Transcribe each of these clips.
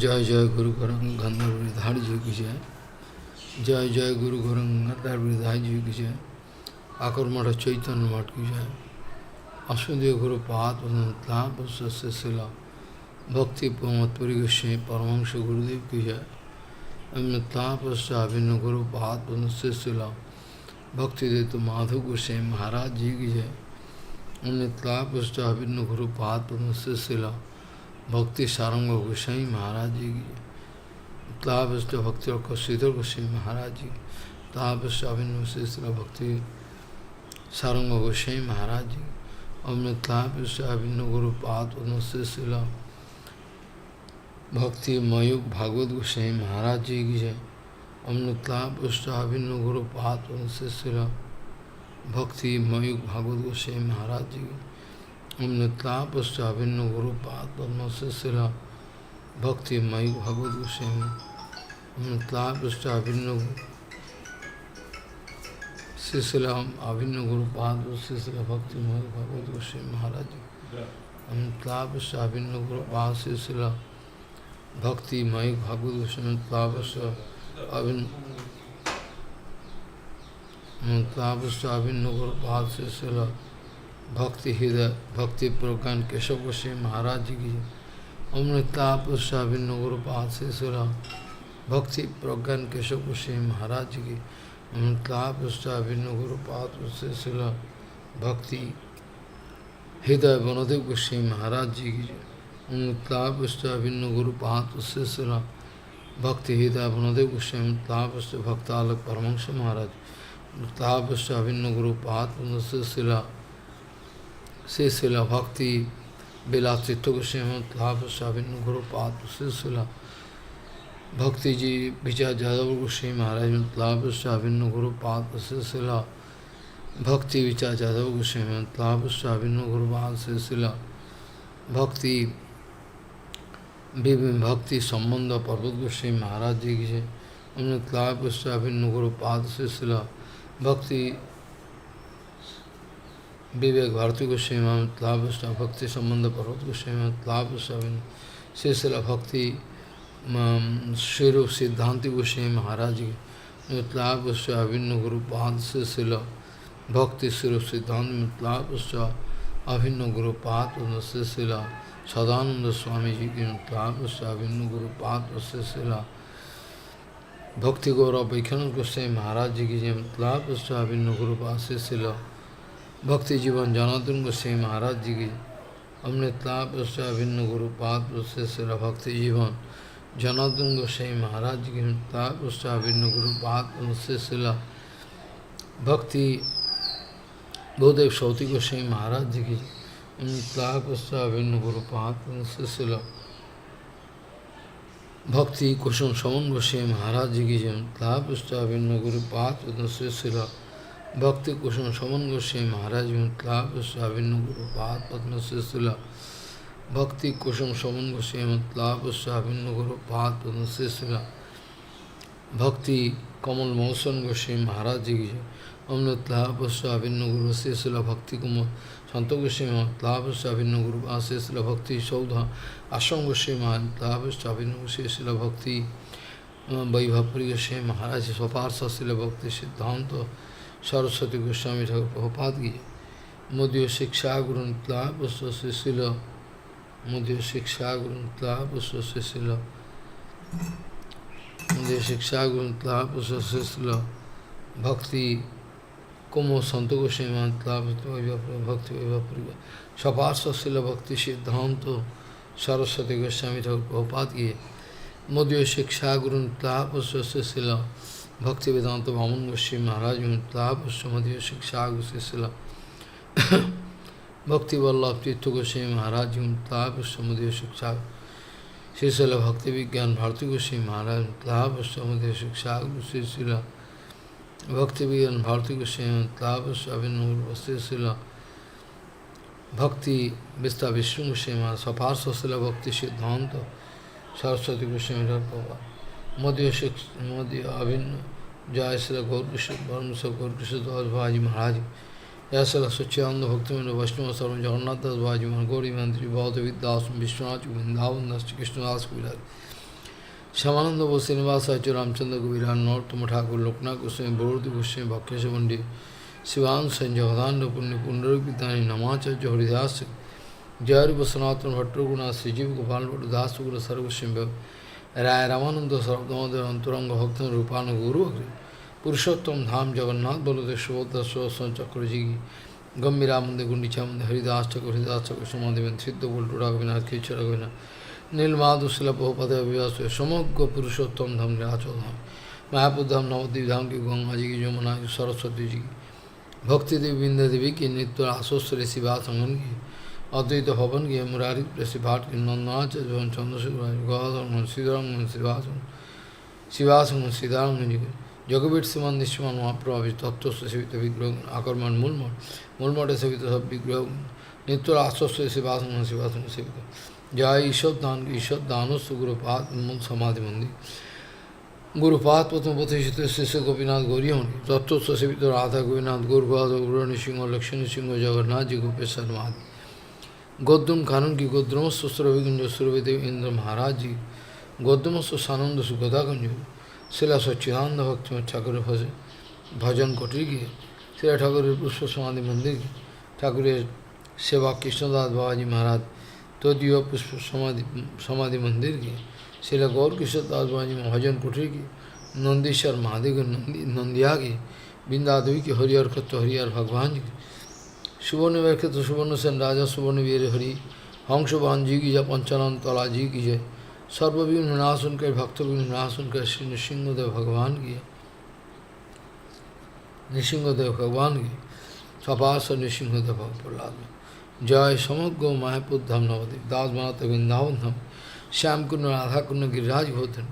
जय जय गुरु गौरंग गंधर्वधारी जी की जय। जय जय गुरु गौरंग गंधर्वधारी जी की जय। आकर मठ चैतन्य मठ की जय। असुदेव गुरु पाद शिला भक्ति प्रमोदपुरी गोस्वामी परमहंस गुरुदेव की जय। अभिन्न गुरु पाद शिला भक्ति देतु माधव गोस्वामी महाराज जी की जय। अभिन्न गुरु पाद शिला भक्ति सारंग गोस्वामी महाराज जी की जय। भक्ति और श्रीधर गोस्वामी महाराज जी। अभिन्न शिला भक्ति सारंग गोस्वामी महाराज जी। अभिन्न गुरु पाद शिला भक्ति मयूख भागवत गोस्वामी महाराज जी की जय। अभिन्न गुरु पाद शिला भक्ति मयूख भागवत गोस्वामी महाराज जी की। अभिन्न गुरु पाद शिला भक्ति मयूख भागवत गोस्वामी। अभिन्न शिला अभिन्न गुरु पाद शिला भक्ति मयूख भागवत गोस्वामी महाराज जी। अभिन्न गुरु पाद शिला भक्ति मयूख भागवत गोस्वामी। अभिन्न गुरु पाद शिला भक्ति हृदय भक्ति प्रज्ञान केशव गोस्वामी महाराज जी की। अभिन्न गुरु पाद शिला भक्ति प्रज्ञान केशव गोस्वामी महाराज जी की। अभिन्न गुरु पाद शिला भक्ति हृदय वनदेव गोस्वामी महाराज जी की। अभिन्न गुरु पाद शिला भक्ति हृदय वनदेव गोस्वामी। भक्तालक परमहंस महाराज। अभिन्न गुरु पाद शिला शिला भक्ति बिलास चित्त गोस्वामी। अभिन्न गुरु पाद शिला भक्ति जी विजय जादव गोस्वामी महाराज। अभिन्न गुरु पाद शिला भक्ति विजय जादव गोस्वामी। अभिन्न गुरु पाद शिला भक्ति भक्ति संबंध पर्वत गोस्वामी महाराज जी की जय। अभिन्न गुरु पाद शिला भक्ति विवेक भारती गोस्वामी। भक्ति संबंध पर्वत गोस्वामी। शिला भक्ति स्वरूप सिद्धांति गोस्वामी महाराज जी। अभिन्न गुरु पाद शिला भक्ति स्वरूप सिद्धांत। अभिन्न गुरु पाद शिला सदानंद स्वामी जी की। अभिन्न गुरु पाद शिला भक्ति गौरव वैख्यानंद गोस्वामी महाराज जी की जय। अभिन्न गुरु पाद शिला भक्ति जीवन जनार्दन गोस्वामी महाराज जी की। अभिन्न गुरु पाद शिला भक्ति जीवन जनार्दन गोस्वामी महाराज जी की। अभिन्न गुरु पाद शिला भक्ति भूदेव सौती गोस्वामी महाराज जी की। अभिन्न गुरु पाद शिला भक्ति कुसुम समन गोस्वामी महाराज जी की जय। अभिन्न गुरु पाद शिला भक्ति कुसुम समन गोस्वामी महाराज जी। अभिन्न गुरु पाद शिला भक्ति कुसुम समन गोस्वामी। अभिन्न गुरु पाद शिला भक्ति कमल मोहसन गोस्वामी महाराज जी की जय। अभिन्न गुरु शिला भक्ति कुमार संत गोस्वामी। अभिन्न गुरु पाद शिला भक्ति सौधा आश्रम गोस्वामी महाराज। अभिन्न गुरु शिला भक्ति वैभवपुरी गोस्वामी महाराज। स्वपार्षद शिला भक्ति सिद्धांत सरस्वती गोस्वामी ठाकुर प्रभुपाद की। मध्य शिक्षा गुरु शिला मध्य शिक्षा गुरु शिला मध्य शिक्षा गुरु शिला भक्ति कुमो संत गोस्वामी भक्ति वैभवपुरी। स्वपार्षद शिला भक्ति सिद्धांत सरस्वती गोस्वामी ठाकुर प्रभुपाद की। मध्य शिक्षा गुरु शिला भक्ति वेदांत वामन गोस्वामी महाराज। मध्य शिक्षा गुरु शिला भक्ति वल्लभ तीर्थ गोस्वामी महाराज। मध्य शिक्षा शिला भक्ति विज्ञान भारती गोस्वामी महाराज। मध्य शिक्षा गुरु शिला भक्ति विज्ञान भारती गोस्वामी। अभिन्न गुरु शिला भक्ति विस्तार विष्णु गोस्वामी महाराज। स्वपार्षद शिला भक्ति सिद्धांत सरस्वती गोस्वामी ठाकुर। मध्य अभिन्न जय श्री गौरकृष्ण जी महाराज। जय श्री सच्चिदानंद भक्तिविनोद वैष्णव सर्व जगन्नाथ दास जी महाराज। गौरी मंत्री बौद्ध विद्यास विश्वनाथ वृंदावन दास कृष्णदास कविराज। Shamananda Bhosinivasa Ramchandra Gaviran Nortama Thakur Loknath Goswami Bharati Goswami Bhakkesha Pandit Sivan Sanjavadanda Punya Pundarakitani Namacharya Haridasa Jayari Vasanatana Bhattaraguna Srijiv Gopal Bhatta Das Guru Sarvashimbha Raya Ramananda Sarvadhamada Anturanga Bhaktan Rupana Guru Purushottam Dham Jagannath Baladev Shobhata Swasan Chakraji Gambhiramanda Gundichamanda Haridas Thakur Haridas Thakur Samadhivan Siddha Bultura Govina Kechara Govina Nilmadhu Srila Prabhupada Vyasya Samagga Purushottam Dham Rachodham Mahapuddham Navadip Dham Ki Gauranga Ji Ki Jamuna Ji Saraswati Ji Bhakti Devi Binda Devi Ki Nitya Asosre Siva Sangan Ki Advaita Bhavan Ki Murari Prasibhat Ki Nandanacha Javan Chandrasekhara Gadharan Siddharangan Sivasangan Siddharangan Ji Jagabit Siman Nishman Mahaprabhu Tattva Sivita Vigraha Akarman Mulmat Mulmata Sivita Sab Vigraha Nitya Asosre Sivasangan Sivasangan Sivita Jai 𝐸𝐴𝑠 दानोस्तु Gurupad मूल समाधि मंदिर गुरुपाद प्रथम प्रतिष्ठित शिष्य गोपीनाथ गौरियमणि तत्व ससेवित राधा गोपीनाथ गौरपाद उग्रणी सिंह लक्ष्मण सिंह जगन्नाथ जी गोपेश्वर महादेव गौतम कानन की गौद्रमस्व सुरभिकुंज सुरभिदेव इंद्र महाराज जी गौतमस्व सानंद सुगदाकुंज शिला सच्चिदानंद भक्तिविनोद ठाकुर भजन कुटीर की श्री ठाकुर पुष्प समाधि मंदिर की ठाकुर सेवा कृष्णदास बाबाजी महाराज तदीय पुष्प समाधि मंदिर की श्रील गौर किशोरदास बाबाजी भजन कुटीर की नंदीश्वर महादेव नंदिया की बिंदादेवी की हरिहर कत्व हरिहर भगवान जी की सुवर्ण व्याख्यात सुवर्ण सेन राजा सुवर्ण वीर हरि हंसवान जी की जय पंचानंद तला जी की जय सर्वविघ्न विनाशन कर भक्त विघ्न विनाशन कर श्री नृसिंहदेव भगवान की नृसिंहदेव भगवान की सपास नृसिंहदेव प्रहलाद जय समग्र मायापुर धाम नवदीप दास बनात वृंदावन धाम श्याम कुंड राधा कुंड गिरिराज होतन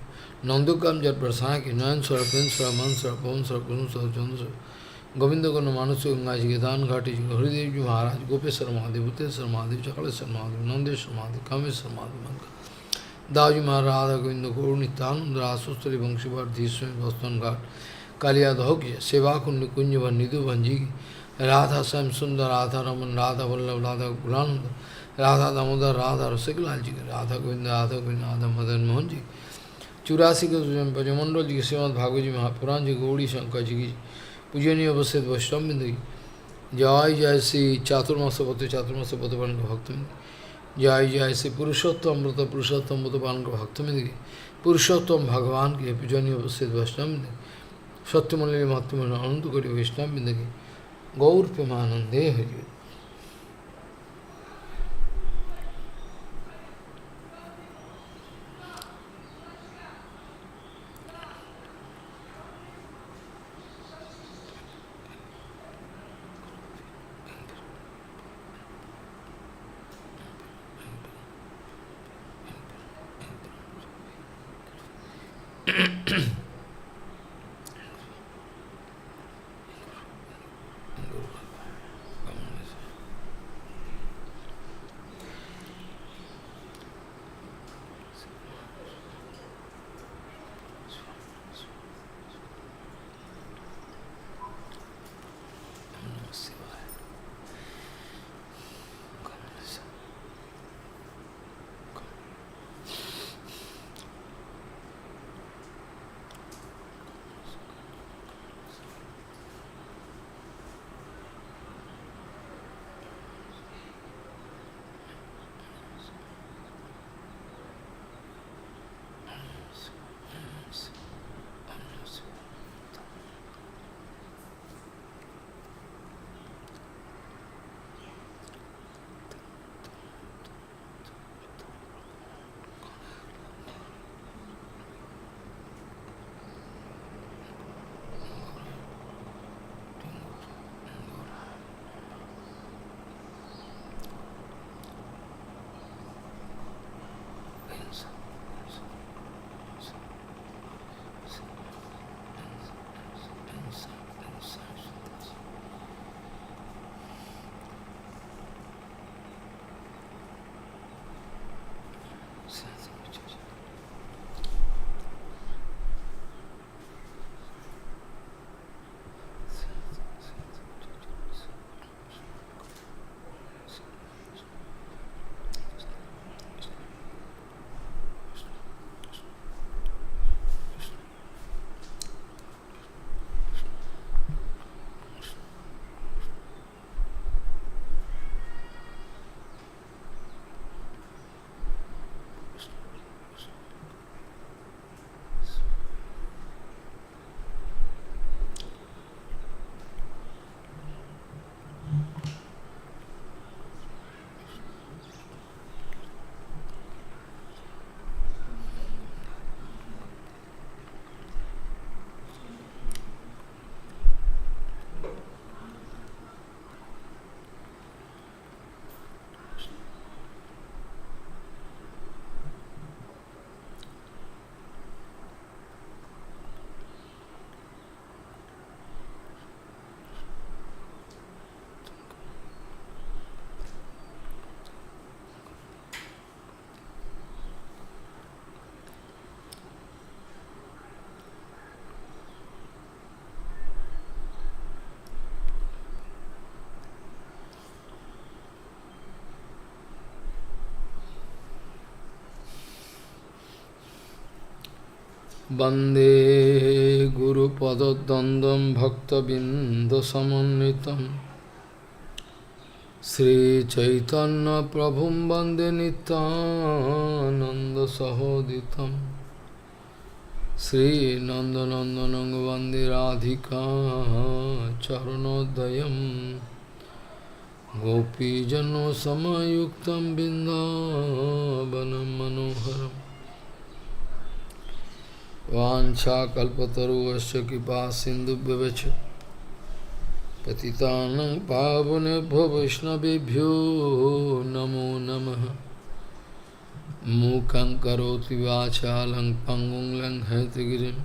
नंदुकाम जट प्रसाद की नयन स्वर पेन स्वर मन स्वर पवन स्वर गुरु स्वर चंद्र स्वर गोविंद गुण मानस गंगा जी के दान घाटी जी हरिदेव जी महाराज गोपेश्वर महादेव भूतेश्वर महादेव चकलेश्वर महादेव नंदेश्वर महादेव कामेश्वर महादेव मंगल दावजी महाराज राधा गोविंद गौर नित्यानंद रासोस्तरी वंशीवर धीस्वी भस्तन घाट कालिया दहोग्य सेवा कुंड कुंज व निधुवन जी की राधा श्याम सुंदर राधा रमन राधा वल्लभ राधा गुलानंद राधा दामोदर राधा रसिकलाल जी के राधा गोविंद राधा मदन मोहन जी 84 के ब्रजमंडल जी के श्रीमद भागवत जी महापुराण जी गौड़ी शंकर जी की पूजनीय अवस्थित वैष्णवबिंद की जय जय श्री चातुर्मासपति चातुर्मासपतिपालन का भक्तबिंद जय जय श्री पुरुषोत्तम व्रत पालन का भक्तबिंद की पुरुषोत्तम भगवान के पूजनीय अवस्थित वैष्णवबिंद सत्यमल्ली महत्वमूल्य अनंत कोटि वैष्णवबिंद की गौर प्रेमानंदे हरि वंदे गुरुपदद्वन्द्वं भक्तबिंदसमन्वितं श्रीचैतन्यप्रभुं वन्दे नित्यानन्दसहोदितं श्रीनन्दनन्दनं वन्दे राधिका चरणोदयं गोपीजनसमयुक्तं बिन्दावनं मनोहरम् वाञ्छाकल्पतरुश्च कृपा सिन्धुभ्यश्च पतितानां पावनेभ्यो वैष्णवेभ्यो नमो नमः। मूकं करोति वाचालं पङ्गुं लङ्घयतिगिरिं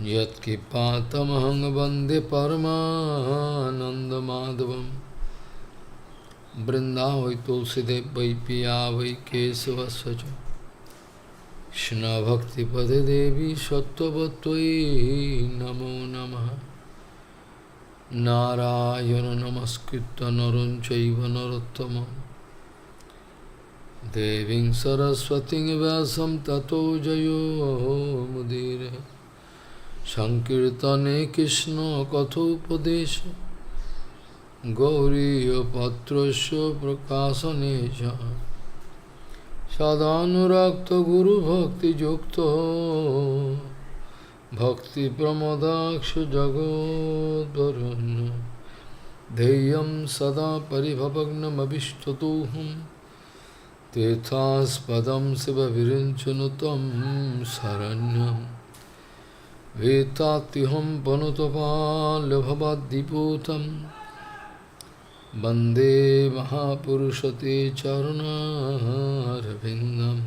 यत्कृपातमहं वन्दे परमानन्दमाधवं। वृन्दावै तुलसीदेव वै पिया वै केशवस्य च कृष्ण भक्ति पदे देवी सत्ववत्त्वयि नमो नमः। नारायण नमस्कृत्य नरं चैव नरोत्तमं देवीं सरस्वतीं व्यासं ततो जयो मुदीरये। संकीर्तने कृष्ण कथोपदेशे गौरीयपत्रस्य प्रकाशने च सदानुरक्त गुरु भक्ति युक्तो भक्ति प्रमोदाक्ष जगोद्वरुण्य ध्येयं सदा परिभवग्नमभिष्टदोहं तीर्थास्पदं शिवविरिञ्चनुतं शरण्यं वेत्तात्युहं पनुतपाल्यभवाद्दिपूतं वन्दे महापुरुषते चरुणारविन्दं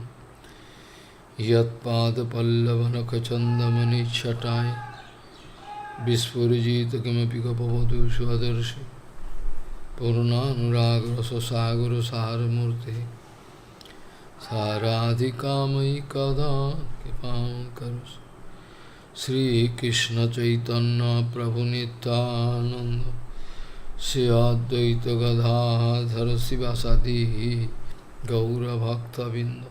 यत्पादपल्लवनखचन्दमनिच्छटाय विस्फुरिजित किमपि गपवधू स्वदर्शि पूर्णानुरागरससागरसारमूर्तिः साराधिकामयि कदा कृपां करोतु। श्रीकृष्ण चैतन्य प्रभु नित्यानन्द श्री अद्वैत गदाधर शिवासादि गौरभक्तबिंद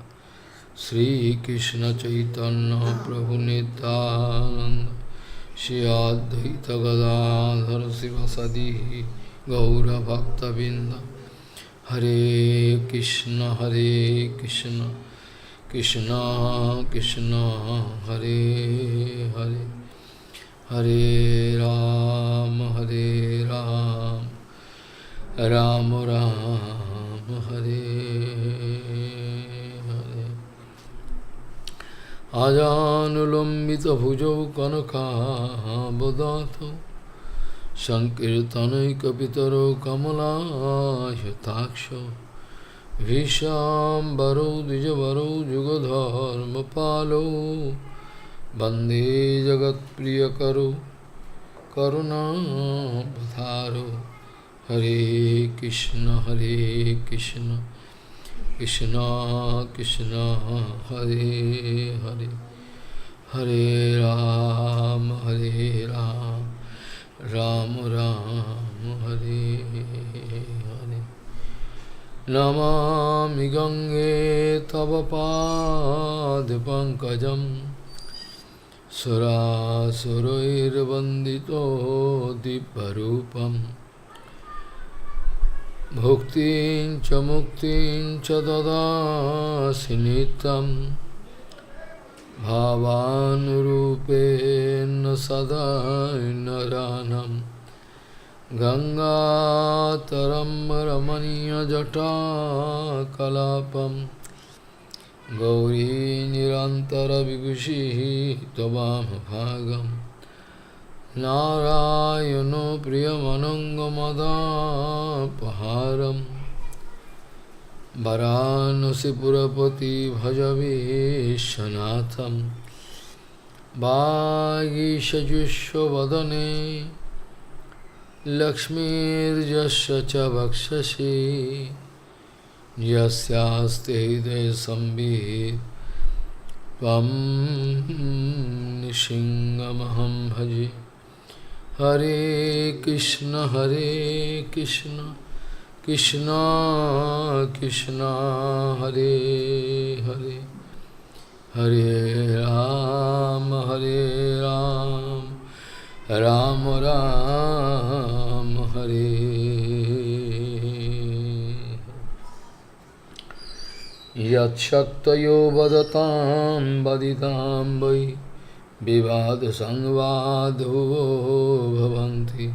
श्रीकृष्ण चैतन्य प्रभु नित्यानंद श्री अद्वैत गदाधर शिवासादि गौरभक्तबिंद। हरे कृष्ण कृष्ण कृष्ण हरे हरे हरे राम राम राम हरे हरे। आजानुलंबित भुजौ कनकावदातो संकीर्तनैकपितरो कमलायताक्षो भीष्माम्बरो द्विजवरो जुगधर्मपालो वन्दे जगत्प्रियकरो करुणावतारो। हरे कृष्ण कृष्ण कृष्ण हरे हरे हरे राम राम राम हरे हरे। नमामि गंगे तव पादपङ्कजं सुरासुरैर्वन्दितो दिव्यरूपं भुक्तिं च मुक्तिं च ददासि नित्यं भावानुरूपेण सदा नरानं। गंगातरं रमणीयजटाकलापं गौरी निरन्तरविभूषिः त्ववामभागं। नारायणो प्रियमनङ्गमदापहारं वरानसीपुरपति भजवीशनाथं। वागीशजुष्वदने लक्ष्मीर्यस्य च वक्षसि यस्यास्ते हृदये संवित् त्वं नृसिंहमहं भजे। हरे Krishna Krishna Krishna Hare Hare Hare Ram, Hare Ram, Ram Ram, Hare. Yat Shaktayo Vadatam Vaditam Vai Vivad Sangvadho Bhavanti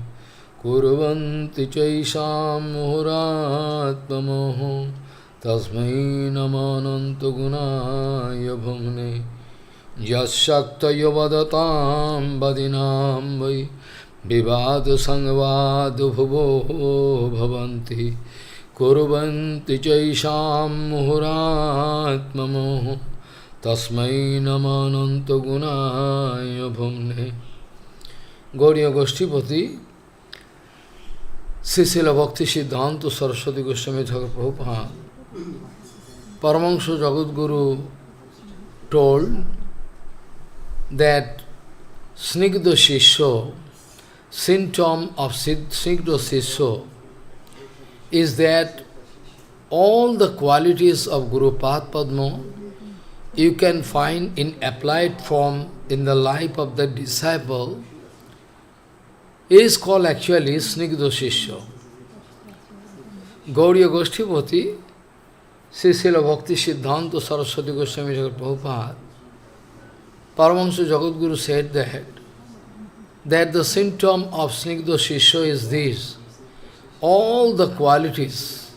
Kurvanti Chaisham Muhuratmamoho Tasmai Namananta Gunaya Bhamne Yat Shaktayo Vadatam Vadinam Vai Vivad Sangvadho Bhavanti Kurvanti Chaisham Muhuratmamoho Tasmai Namananta Gunaya Bhamne. Gauriya Goshtipati Srila Bhakti Siddhanta Saraswati Goswami Thakur Prabhupada Paramahansa Jagadguru told that Snigdha Shishya, symptom of Snigdha Shishya is that all the qualities of Guru Padma you can find in applied form in the life of the disciple is called actually Snigdha Shishya. Gauriya Goshtipati, Srila Bhakti Siddhanta Saraswati Goswami Thakur Prabhupada, Paramahansa Jagadguru said that the symptom of Snigdha Shishya is this. All the qualities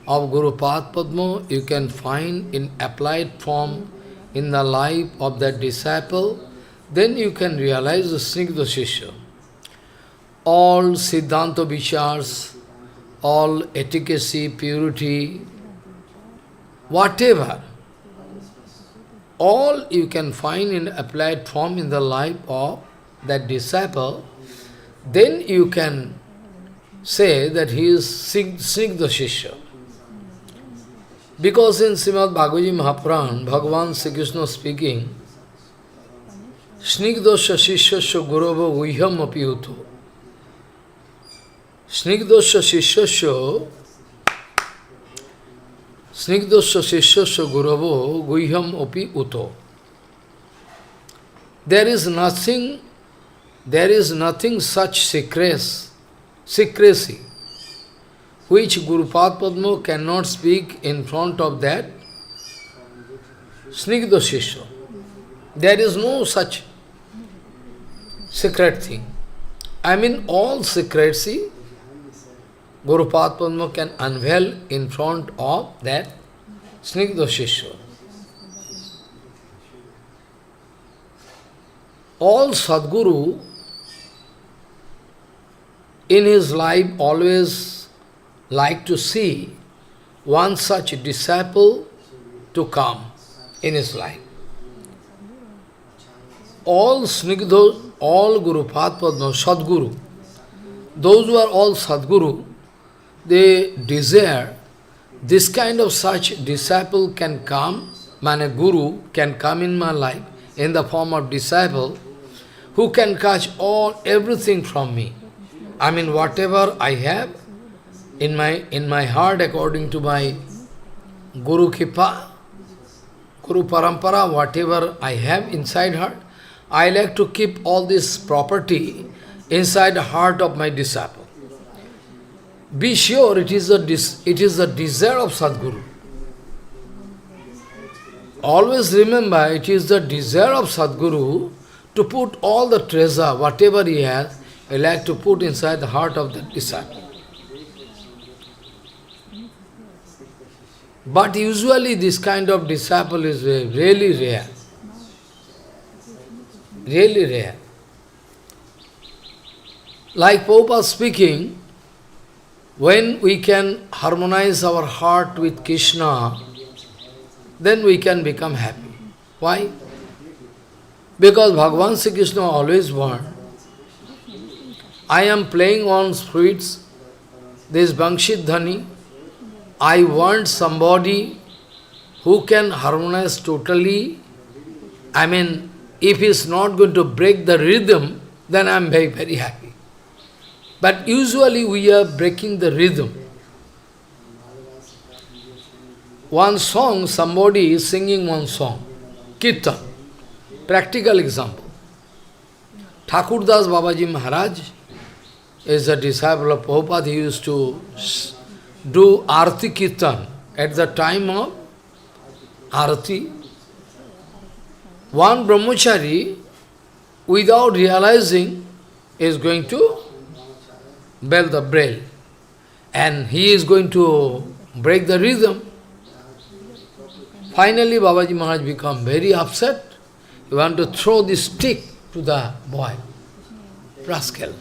of Guru Padma you can find in applied form in the life of that disciple, then you can realize the Snigdha Shishya. All Siddhanta Vichars, all efficacy, purity, whatever, all you can find in applied form in the life of that disciple, then you can say that he is Snigdha Shishya. Because in Srimad Bhagavad Gita Mahapuran, Bhagavan Sri Krsna speaking, Snigdhasya Shishyasya Gurava Guhyam Api Uto. Snigdhasya Shishyasya Gurava Guhyam Api Uto. There is nothing such secrecy which Guru Padma cannot speak in front of that Snigdha Shishya. There is no such secret thing. I mean, all secrecy Guru Padma can unveil in front of that Snigdha Shishya. All Sadguru in his life always like to see one such disciple to come in his life. All Snigdha, all Guru Padma, Sadguru, those who are all Sadguru, they desire this kind of such disciple can come, a Guru can come in my life in the form of disciple who can catch everything from me. I mean, whatever I have in my heart, according to my Guru Kripa, Guru Parampara, whatever I have inside heart, I like to keep all this property inside the heart of my disciple. Be sure it is the desire of Sadguru. Always remember, it is the desire of Sadguru to put all the treasure, whatever he has, he like to put inside the heart of the disciple. But usually this kind of disciple is really rare. Really rare. Like Prabhupada speaking, when we can harmonize our heart with Krishna, then we can become happy. Why? Because Bhagavan Sri Krishna always warned, I am playing on flutes, this Bankshit Dhani, I want somebody who can harmonize totally. I mean, if he is not going to break the rhythm, then I am very, very happy. But usually we are breaking the rhythm. One song, somebody is singing one song. Kirtan. Practical example. Thakurdas Babaji Maharaj is a disciple of Prabhupada. He used to do Arati Kirtan. At the time of Arati, one brahmachari, without realizing, is going to bell the bell. And he is going to break the rhythm. Finally, Babaji Maharaj become very upset. He want to throw this stick to the boy, rascal.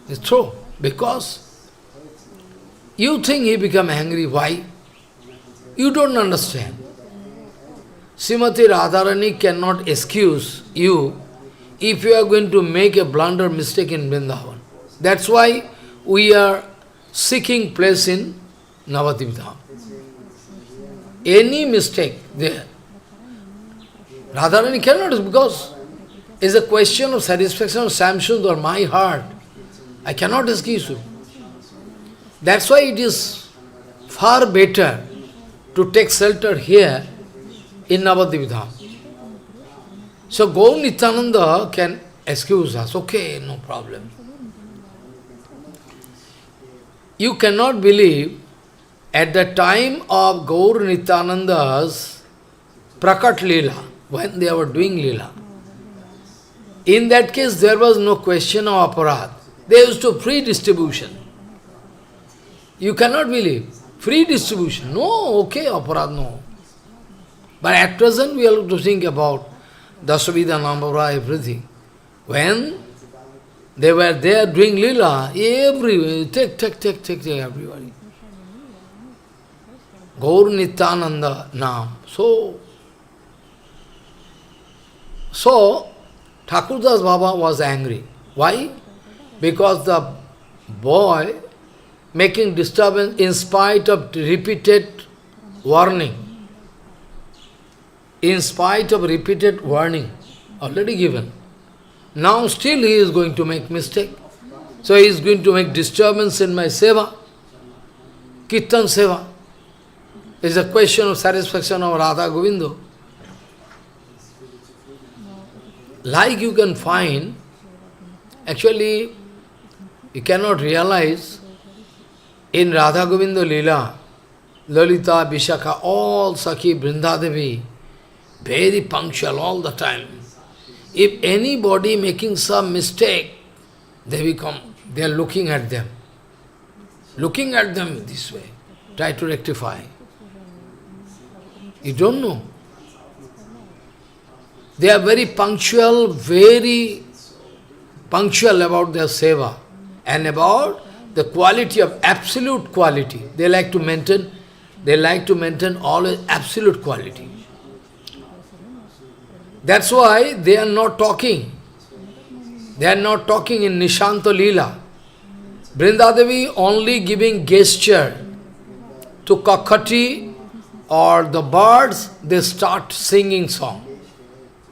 He throw, because you think he become angry. Why? You don't understand. Srimati Radharani cannot excuse you if you are going to make a blunder mistake in Vrindavan. That's why we are seeking place in Navadvip Dham. Any mistake there, Radharani cannot, because it's a question of satisfaction of Samsund or my heart. I cannot excuse you. That's why it is far better to take shelter here in Navadvip Dham. So Gaur Nityananda can excuse us. Okay, no problem. You cannot believe, at the time of Gaur Nityananda's Prakat Leela, when they were doing Leela, in that case there was no question of aparad. They used to free distribution. You cannot believe. Free distribution. No, okay, aparad, no. But at present we have to think about Dasavidha, Nambara, everything. When they were there doing Leela, everywhere, take, everybody. Gaur Nityananda Naam. So, Thakurdas Baba was angry. Why? Because the boy making disturbance in spite of repeated warning. In spite of repeated warning already given. Now still he is going to make mistake. So he is going to make disturbance in my seva. Kirtan seva is a question of satisfaction of Radha Govinda. Like you can find, actually you cannot realize, in Radha Govinda Leela, Lalita, Vishakha, all Sakhi, Vrindadevi, very punctual all the time. If anybody making some mistake, they are looking at them. Looking at them this way, try to rectify. You don't know. They are very punctual about their seva and about the quality of absolute quality. They like to maintain always absolute quality. That's why they are not talking. They are not talking in Nishanta Leela. Vrindadevi only giving gesture to Kakati or the birds, they start singing song.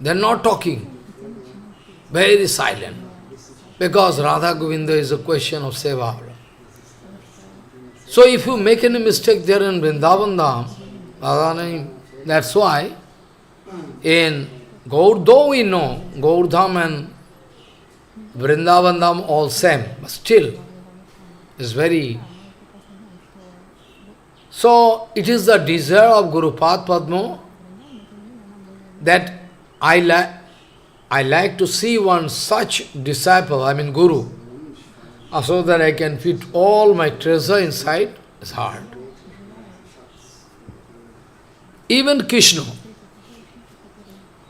They are not talking. Very silent. Because Radha Govinda is a question of seva. So if you make any mistake there in Vrindavan Dham, that's why in Gaur, though we know Gaur Dham and Vrindavan Dham all same, but still is very... So it is the desire of Guru Pad Padma that I like to see one such disciple, Guru, so that I can fit all my treasure inside his heart. Even Krishna,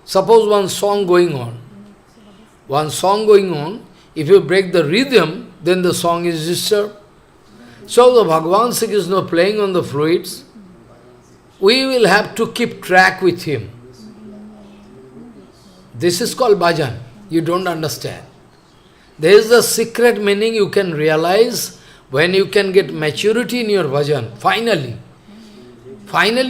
suppose one song going on, if you break the rhythm, then the song is disturbed. So the Bhagavan Sri Krsna playing on the flutes, we will have to keep track with him. This is called bhajan. You don't understand. There is the secret meaning you can realize when you can get maturity in your bhajan. Finally,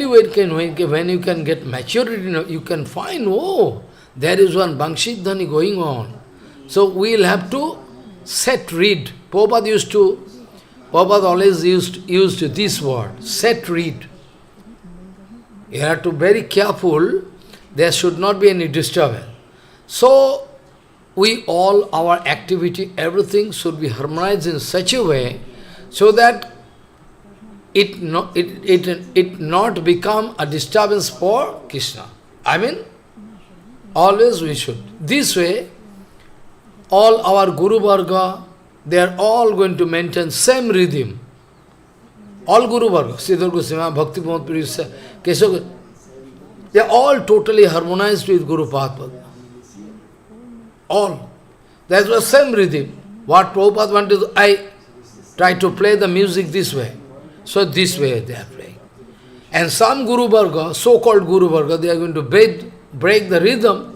when you can get maturity, you can find, oh, there is one Bangshidhani going on. So we will have to set read. Prabhupada always used this word, set read. You have to be very careful, there should not be any disturbance. So, we all, our activity, everything should be harmonized in such a way so that it not become a disturbance for Krishna. I mean, always we should. This way, all our Guru Varga, they are all going to maintain same rhythm. All Guru Varga, Siddhar Goswami, Bhaktivinod Thakur, Keshav, they are all totally harmonized with Guru Padma. All. That was same rhythm. What Prabhupada wanted to, I try to play the music this way. So this way they are playing. And some Guru Varga, so-called Guru Varga, they are going to break the rhythm.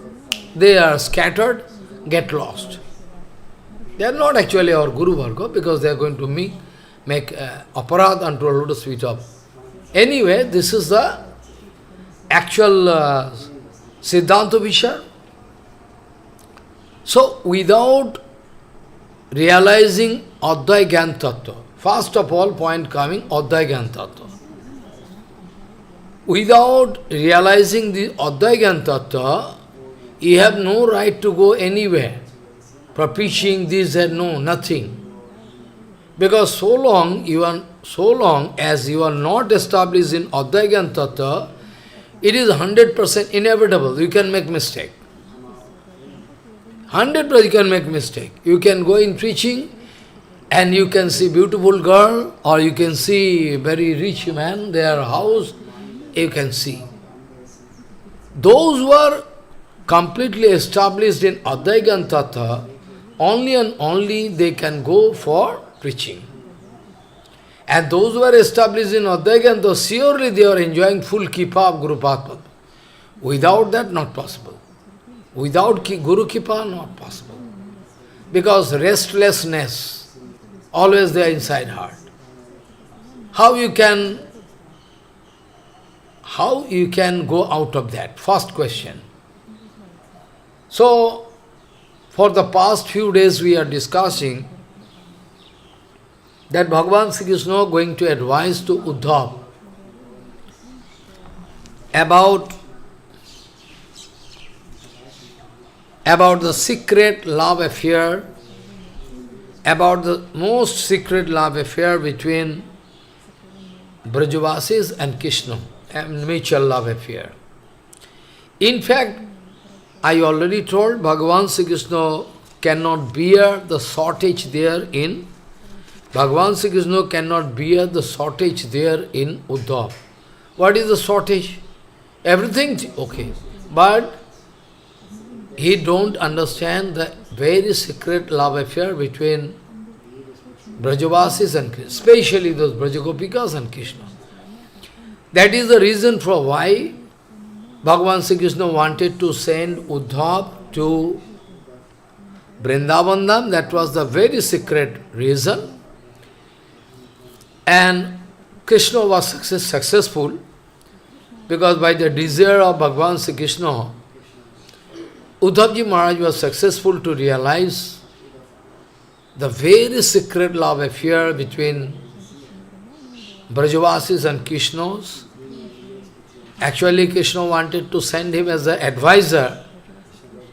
They are scattered, get lost. They are not actually our Guru Varga because they are going to make aparad unto a lotus feet of. Anyway, this is the actual Siddhanta Vishar. So, without realizing Advai Gyan Tattva, first of all, point coming, Advai Gyan Tattva. Without realizing the Advai Gyan Tattva, you have no right to go anywhere. For preaching this and no, nothing. Because so long as you are not established in Advai Gyan Tattva, it is 100% inevitable. You can make mistake. 100% you can make mistake. You can go in preaching and you can see beautiful girl or you can see very rich man, their house, you can see. Those who are completely established in Advai Gyan Tattva, only and only they can go for preaching. And those who are established in Advai Gyan Tattva, surely they are enjoying full Kripa of Guru Padma. Without that, not possible. Without Guru Kripa, not possible. Because restlessness, always there inside heart. How you can go out of that? First question. So, for the past few days we are discussing that Bhagavan Sri Krishna is going to advise to Uddhava about the secret love affair, about the most secret love affair between Brajavasis and Krishna, and mutual love affair. In fact, I already told Bhagavan Sri Krishna cannot bear the shortage there in Bhagavan Sri Krishna cannot bear the shortage there in Uddhava. What is the shortage? Everything okay. But he don't understand the very secret love affair between Brajavasis and Krishna, especially those Brajagopikas and Krishna. That is the reason for why Bhagavan Sri Krishna wanted to send Uddhava to Vrindavan Dham. That was the very secret reason. And Krishna was successful because by the desire of Bhagavan Sri Krishna, Uddhava Ji Maharaj was successful to realize the very secret love affair between Brajavasis and Krishnas. Actually, Krishna wanted to send him as an advisor,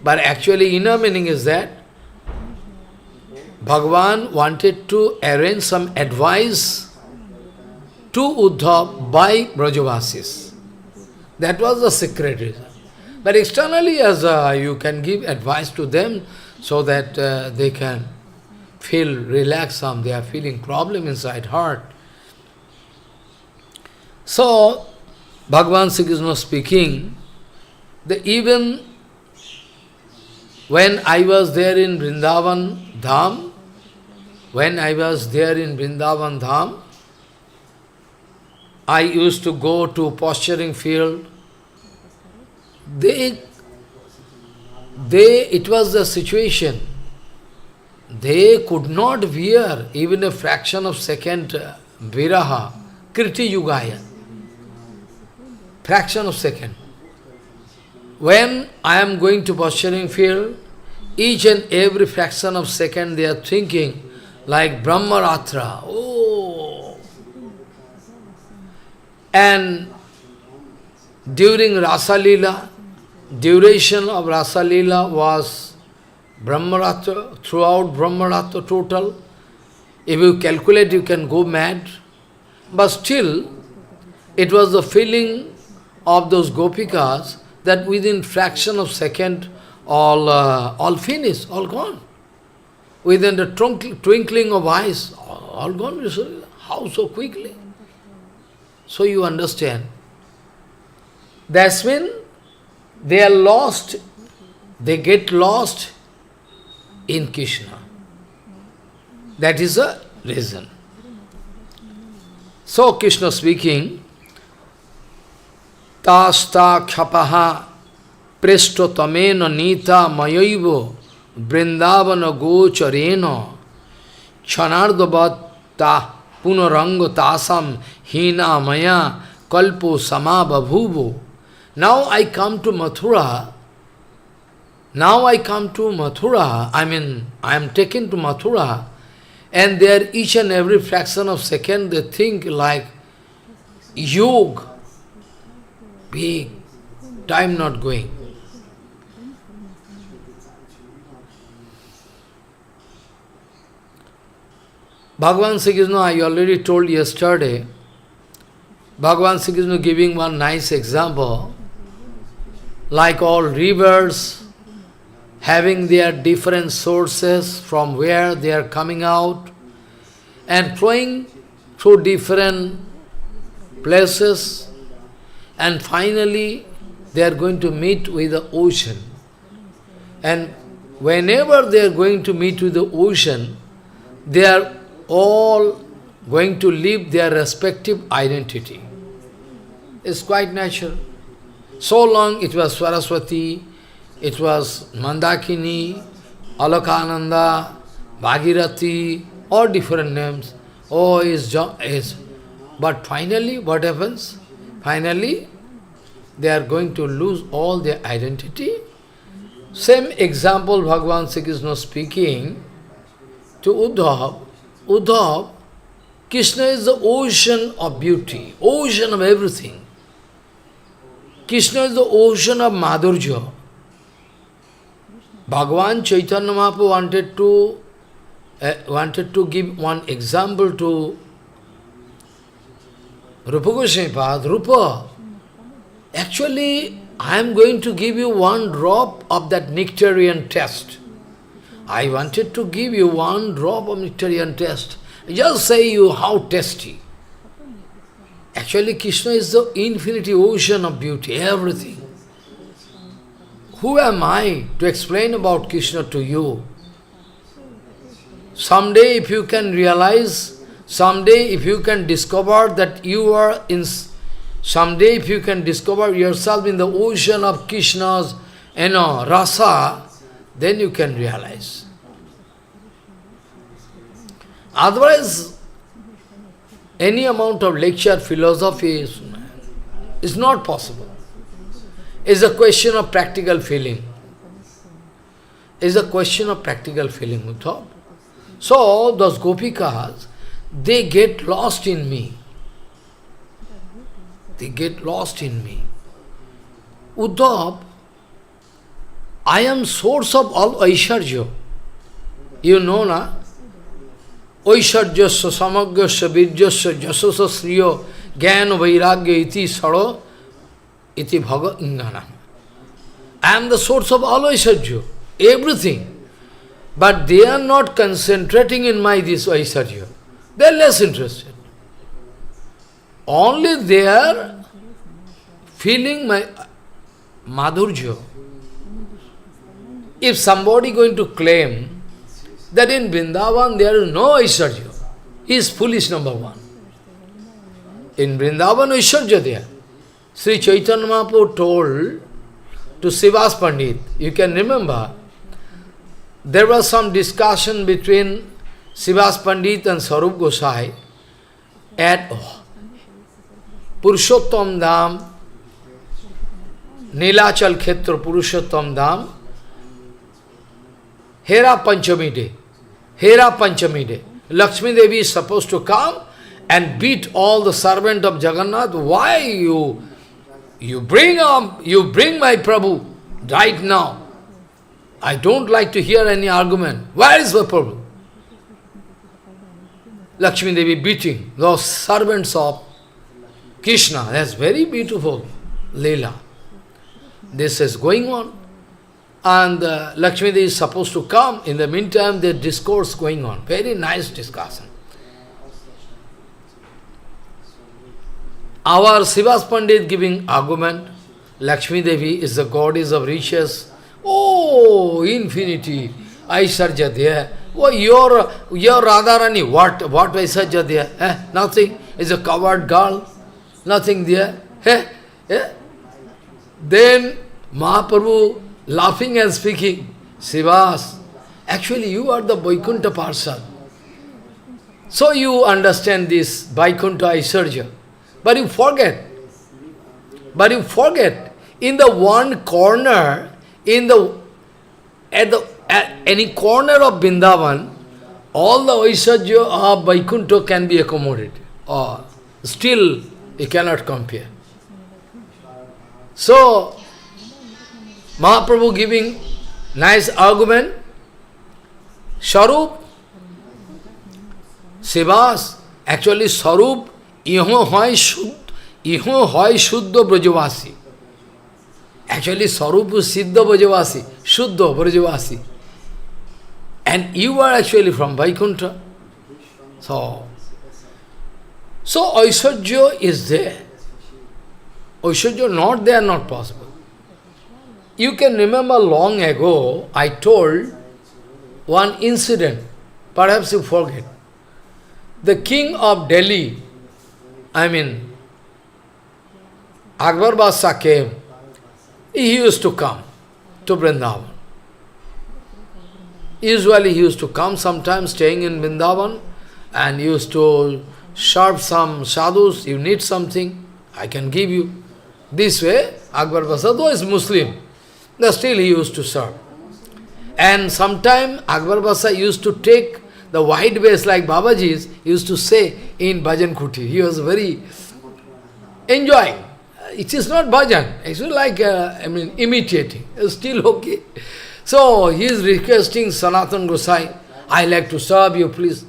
but actually inner meaning is that Bhagavan wanted to arrange some advice to Uddhava by Brajavasis. That was the secret reason. But externally, as you can give advice to them so that they can feel relaxed, they are feeling problem inside heart. So, Bhagavan Sri Krishna speaking, that even when I was there in Vrindavan Dham, I used to go to posturing field. It was the situation. They could not bear even a fraction of second viraha, kriti yugaya. Fraction of second. When I am going to posturing field, each and every fraction of second they are thinking like Brahmaratra. Oh! during Rasa Leela, duration of Rasa Leela was Brahmaratra, throughout Brahmaratra total. If you calculate, you can go mad. But still, it was the feeling of those gopikas that within fraction of second, all finished, all gone. Within the twinkling of eyes, all gone. How so quickly? So you understand. That's when they are lost, they get lost in Krishna. That is the reason. So Krishna speaking, Tasta khapaha presto tamena nita mayaivo vrindavana gocharena chanardavat ta punaranga tasam hina maya kalpo samabhabhuvo. Now I come to Mathura. I am taken to Mathura, and there each and every fraction of second they think like yog, big, time not going. Bhagavan Sri Krishna, I already told yesterday, Bhagavan Sri Krishna giving one nice example, like all rivers having their different sources from where they are coming out and flowing through different places, and finally they are going to meet with the ocean. And whenever they are going to meet with the ocean, they are all going to leave their respective identity. It's quite natural. So long it was Saraswati, it was Mandakini, Alakananda, Bhagirathi, all different names. Oh, is. But finally, what happens? Finally, they are going to lose all their identity. Same example Bhagavan Sri Krishna speaking to Uddhava. Uddhava, Krishna is the ocean of beauty, ocean of everything. Krishna is the ocean of Madhurya. Bhagavan Chaitanya Mahaprabhu wanted to give one example to Rupa Goswami. Rupa, actually, I am going to give you one drop of that nectarian taste. I wanted to give you one drop of nectarian taste. Just say you how tasty. Actually, Krishna is the infinity ocean of beauty, everything. Who am I to explain about Krishna to you? Someday if you can realize, someday if you can discover that you are in, someday if you can discover yourself in the ocean of Krishna's, rasa, then you can realize. Otherwise, any amount of lecture, philosophy is not possible. It's a question of practical feeling. It's a question of practical feeling, Uddhava. So, those gopikas, they get lost in me. They get lost in me. Uddhava, I am source of all Aishwarya. You know, na? Aishwaryasya samagyasya virjasya jasasa sriyo jnana vairagya iti saro iti bhava ingana. I am the source of all Aishwarya, everything. But they are not concentrating in my this Aishwarya. They are less interested. Only they are feeling my Madhurya. If somebody going to claim that in Vrindavan there is no Aishwarya, he is foolish, number one. In Vrindavan, Aishwarya there. Sri Chaitanya Mahaprabhu told to Srivas Pandit, you can remember, there was some discussion between Srivas Pandit and Sarup Gosai at Purushottam Dham, Nilachal Khetra Purushottam Dham, Hera Panchami Day. Hera Panchami Day. Lakshmi Devi is supposed to come and beat all the servant of Jagannath. Why you you bring my Prabhu right now. I don't like to hear any argument. Where is my Prabhu? Lakshmi Devi beating those servants of Krishna. That's very beautiful Leela. This is going on. And Lakshmi Devi is supposed to come. In the meantime, the discourse going on. Very nice discussion. Our Srivas Pandit giving argument. Lakshmi Devi is the goddess of riches. Oh, infinity. Aishwarya there. Oh, your Radharani, what Aishwarya there? Nothing. Is a covered girl. Nothing there. Then Mahaprabhu laughing and speaking, Srivas, actually you are the Vaikuntha Parsad. So you understand this Vaikuntha Aishwarya. But you forget. In the one corner, at any corner of Vrindavan, all the Aishwarya of Vaikuntha can be accommodated. Or still you cannot compare. So Mahaprabhu giving nice argument. Sarup, Srivas, actually Sarup, iho hoy Shuddha Brajavasi. Actually Sarup is Siddha Brajavasi, Shuddha Brajavasi. And you are actually from Vaikuntha. So Aishwarya is there. Aishwarya not there, not possible. You can remember long ago, I told one incident, perhaps you forget. The king of Delhi, Akbar Badshah came, he used to come to Vrindavan. Usually he used to come sometimes staying in Vrindavan and used to serve some sadhus, you need something, I can give you. This way, Akbar Badshah, though is Muslim, but still he used to serve. And sometime Akbar Badshah used to take the white vase like Babaji's, used to say in Bhajan Kuti. He was very enjoying. It is not bhajan, it's like, imitating. It's still okay. So he is requesting Sanatana Gosai, I like to serve you, please.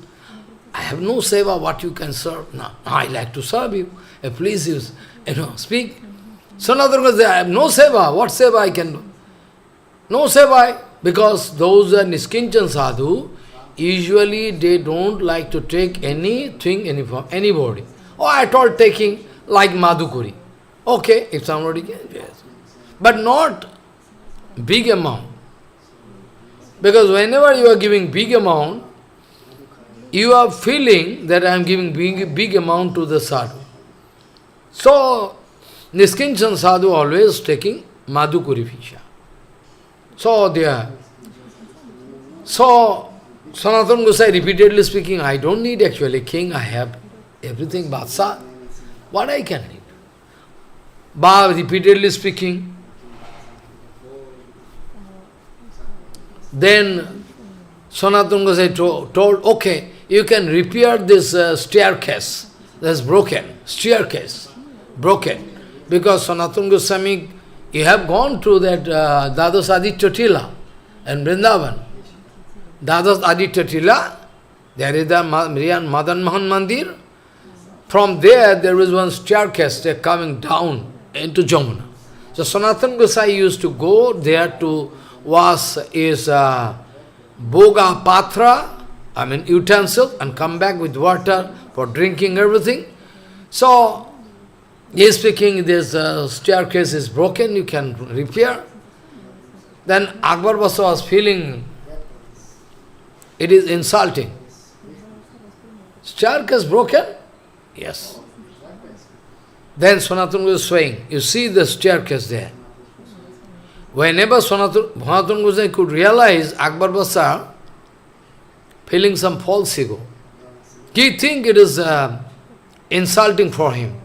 I have no seva, what you can serve. No, I like to serve you. Please, speak. Sanatana Gosai, I have no seva. What seva I can do? No seva, because those are Niskinchan sadhu, usually they don't like to take anything from anybody. Or at all taking like Madhukuri. Okay, if somebody can, yes. But not big amount. Because whenever you are giving big amount, you are feeling that I am giving big amount to the sadhu. So, Niskinchan sadhu always taking Madhukuri Bhiksha. So, Sanatana Gosai repeatedly speaking, I don't need actually king, I have everything, Badshah. What I can need? Baba repeatedly speaking. Then Sanatana Gosai told, okay, you can repair this staircase. That's broken. Staircase. Broken. Because Sanatana Goswami, you have gone to that Dadas Aditya Tila in Vrindavan. Dadas Aditya Tila, there is the Madan Mohan Mandir. From there is one staircase coming down into Jamuna. So Sanatana Gosai used to go there to wash his boga patra, utensil, and come back with water for drinking everything. So, he is speaking, this staircase is broken, you can repair. Then Akbar Badshah was feeling, it is insulting. Staircase broken? Yes. Then Sanatana was saying, you see the staircase there. Whenever Sanatana Gosai could realize Akbar Badshah feeling some false ego, he think it is insulting for him.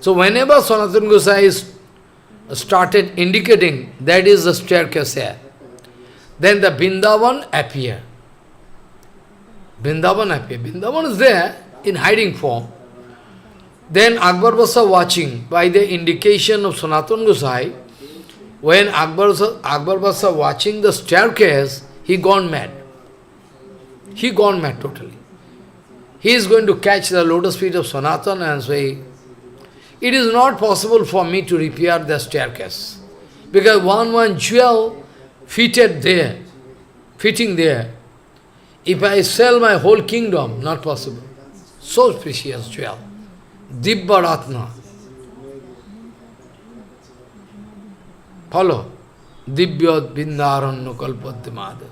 So whenever Sanatana Gosai started indicating that is the staircase here, then the Vrindavan appear. Vrindavan appear. Vrindavan is there in hiding form. Then Akbar was watching by the indication of Sanatana Gosai. When Akbar was watching the staircase, he gone mad. He gone mad totally. He is going to catch the lotus feet of Sanatana and say, it is not possible for me to repair the staircase. Because one jewel fitting there. If I sell my whole kingdom, not possible. So precious jewel. Dibba Ratna. Follow. Divyat Bindaranno Kalpaddimada.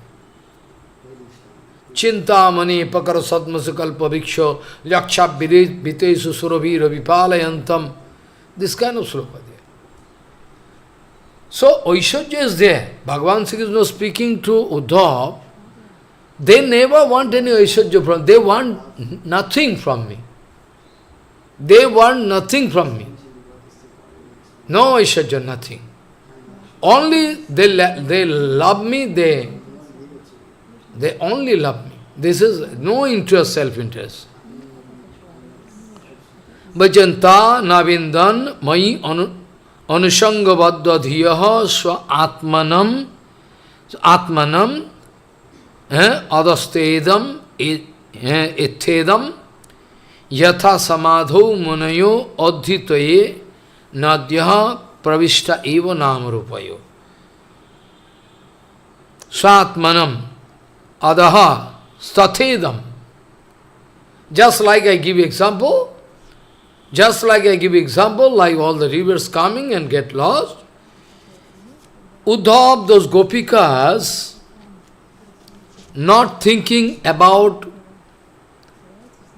Chintamani Pakara Satmasa Kalpa Viksho Yaksha Vitesu Suravira Vipalayantam. This kind of sloka there. So, Aishwarya is there. Bhagavan Sri Krishna speaking to Uddhava. They never want any Aishwarya from me. They want nothing from me. They want nothing from me. No Aishwarya, nothing. Only they love me, they only love me. This is no interest, self-interest. Bhajanta navindan mai anusangavadda dhiyaha swa atmanam adastedam ethedam yatha samadho munayo adhitaye nadyaha pravishta eva namarupayo. Swatmanam adaha stathedam. Just like I give example, like all the rivers coming and get lost, Uddhava, those gopikas, not thinking about,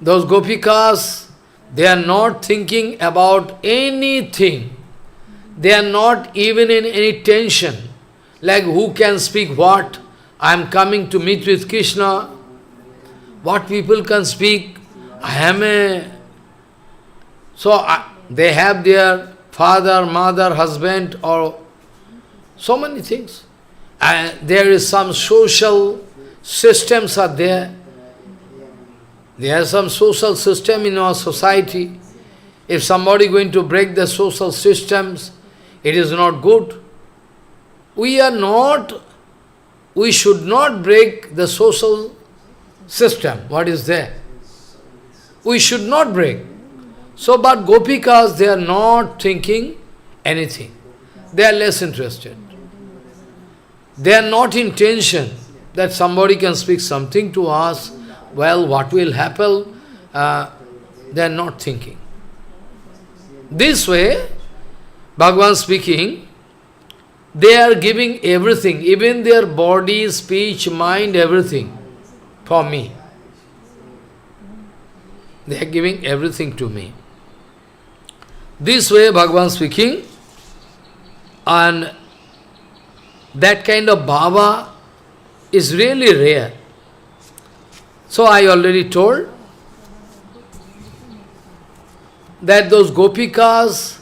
those gopikas, they are not thinking about anything. They are not even in any tension, like who can speak what, I am coming to meet with Krishna, what people can speak, I am a... So they have their father, mother, husband, or so many things. And there is some social systems are there. There are some social system in our society. If somebody going to break the social systems, it is not good. We should not break the social system. What is there? We should not break. So, but gopikas, they are not thinking anything. They are less interested. They are not in tension that somebody can speak something to us. Well, what will happen? They are not thinking. This way, Bhagavan speaking, they are giving everything, even their body, speech, mind, everything for me. They are giving everything to me. This way, Bhagavan speaking, and that kind of bhava is really rare. So I already told that those gopikas,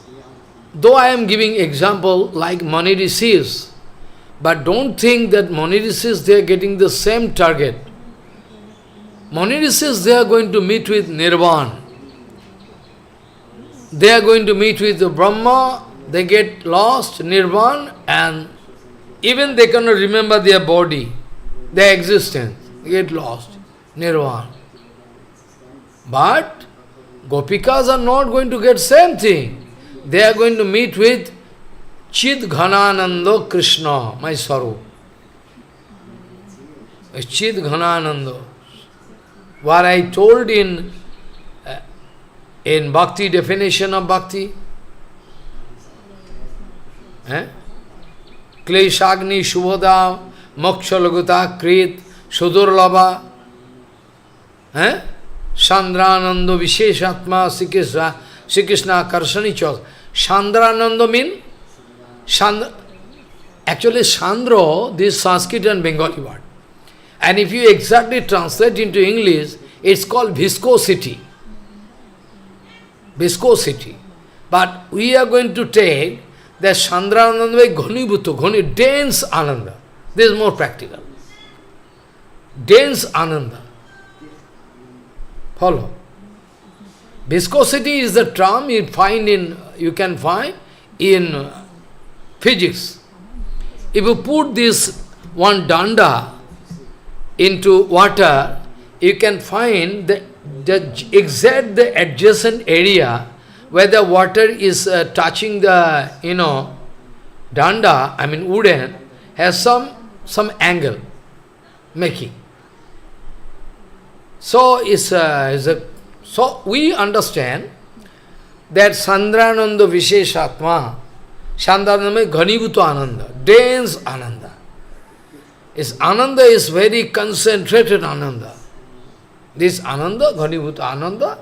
though I am giving example like Mani Rishis, but don't think that Mani Rishis, they are getting the same target. Mani Rishis, they are going to meet with Nirvana. They are going to meet with the Brahma, they get lost, Nirvana, and even they cannot remember their body, their existence, they get lost, Nirvana. But Gopikas are not going to get same thing. They are going to meet with Chid Ghanananda Krishna, my Sarup. Chid Ghanananda. What I told in Bhakti, definition of Bhakti. Kleshagni Shubhoda Moksha Laguta Krit Sudurlabha Sandrananda Visheshatma Sri Krishna Karshani Chok. Sandrananda means actually Sandro, this Sanskrit and Bengali word. And if you exactly translate into English, it's called viscosity. Viscosity. But we are going to take that Chandrananda by Ghani, dense Ananda. This is more practical. Dense Ananda. Follow. Viscosity is the term you can find in physics. If you put this one danda into water, you can find the adjacent area where the water is touching the, danda, wooden, has some angle making. So so we understand that Sandrananda Visheshatma, Sandrananda means Ghanibhuta Ananda, dense Ananda. Ananda is very concentrated Ananda. This Ananda, Ghanibhuta Ananda,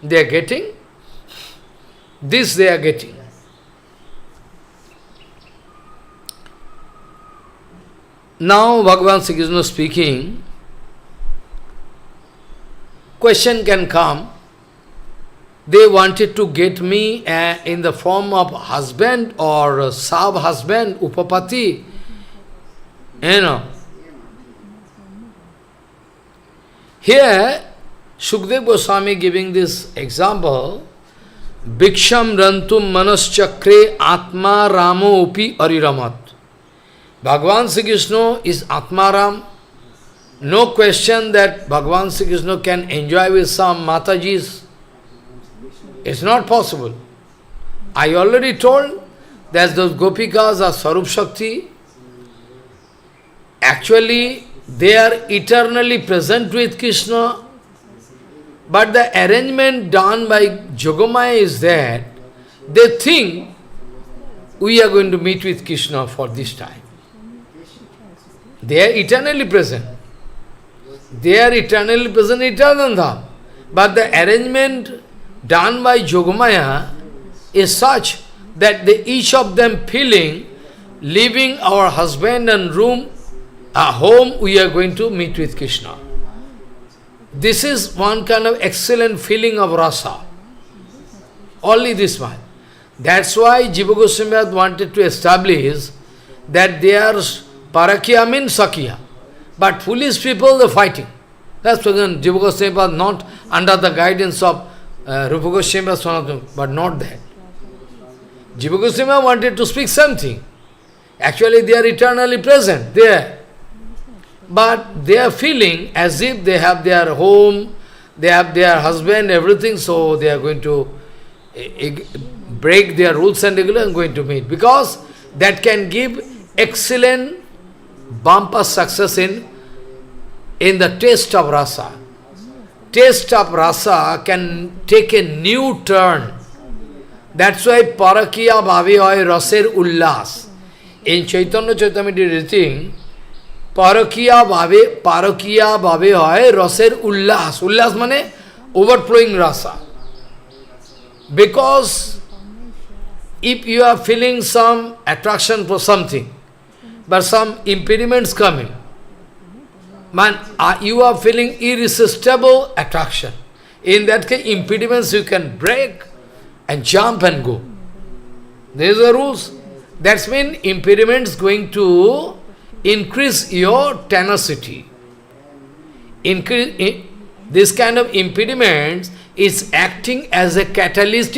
they are getting. This they are getting. Now Bhagavan Sri Krishna speaking, question can come, they wanted to get me in the form of husband or sub-husband, upapati, Here, Shukdev Goswami giving this example, Bhiksham rantum manaschakre atma ramo upi ariramat. Bhagavan Sri Krishna is Atmaram. No question that Bhagavan Sri Krishna can enjoy with some Matajis. It's not possible. I already told that those Gopikas are Sarup Shakti. Actually, they are eternally present with Krishna. But the arrangement done by Yogamaya is that they think we are going to meet with Krishna for this time. They are eternally present. They are eternally present in Dham. But the arrangement done by Yogamaya is such that each of them feeling, leaving our husband and home, we are going to meet with Krishna. This is one kind of excellent feeling of rasa. Only this one. That's why Jiva Goswami wanted to establish that they are Parakya means Sakya. But foolish people, they are fighting. That's why Jiva Goswami was not under the guidance of Rupa Goswami, but not that. Jiva Goswami wanted to speak something. Actually, they are eternally present there. But they are feeling as if they have their home, they have their husband, everything, so they are going to break their rules and regulations and going to meet. Because that can give excellent bumper success in the taste of rasa. Taste of rasa can take a new turn. That's why Parakiya Bhavi Hoy Raser Ullas. In Chaitanya Chaitamiti writing, Parakiya Bhavi Hoy Raser Ullas. Ullas means overflowing rasa. Because if you are feeling some attraction for something, but some impediments coming, you are feeling irresistible attraction. In that case, impediments you can break and jump and go. These are the rules. That means impediments going to increase your tenacity. This kind of impediments is acting as a catalyst,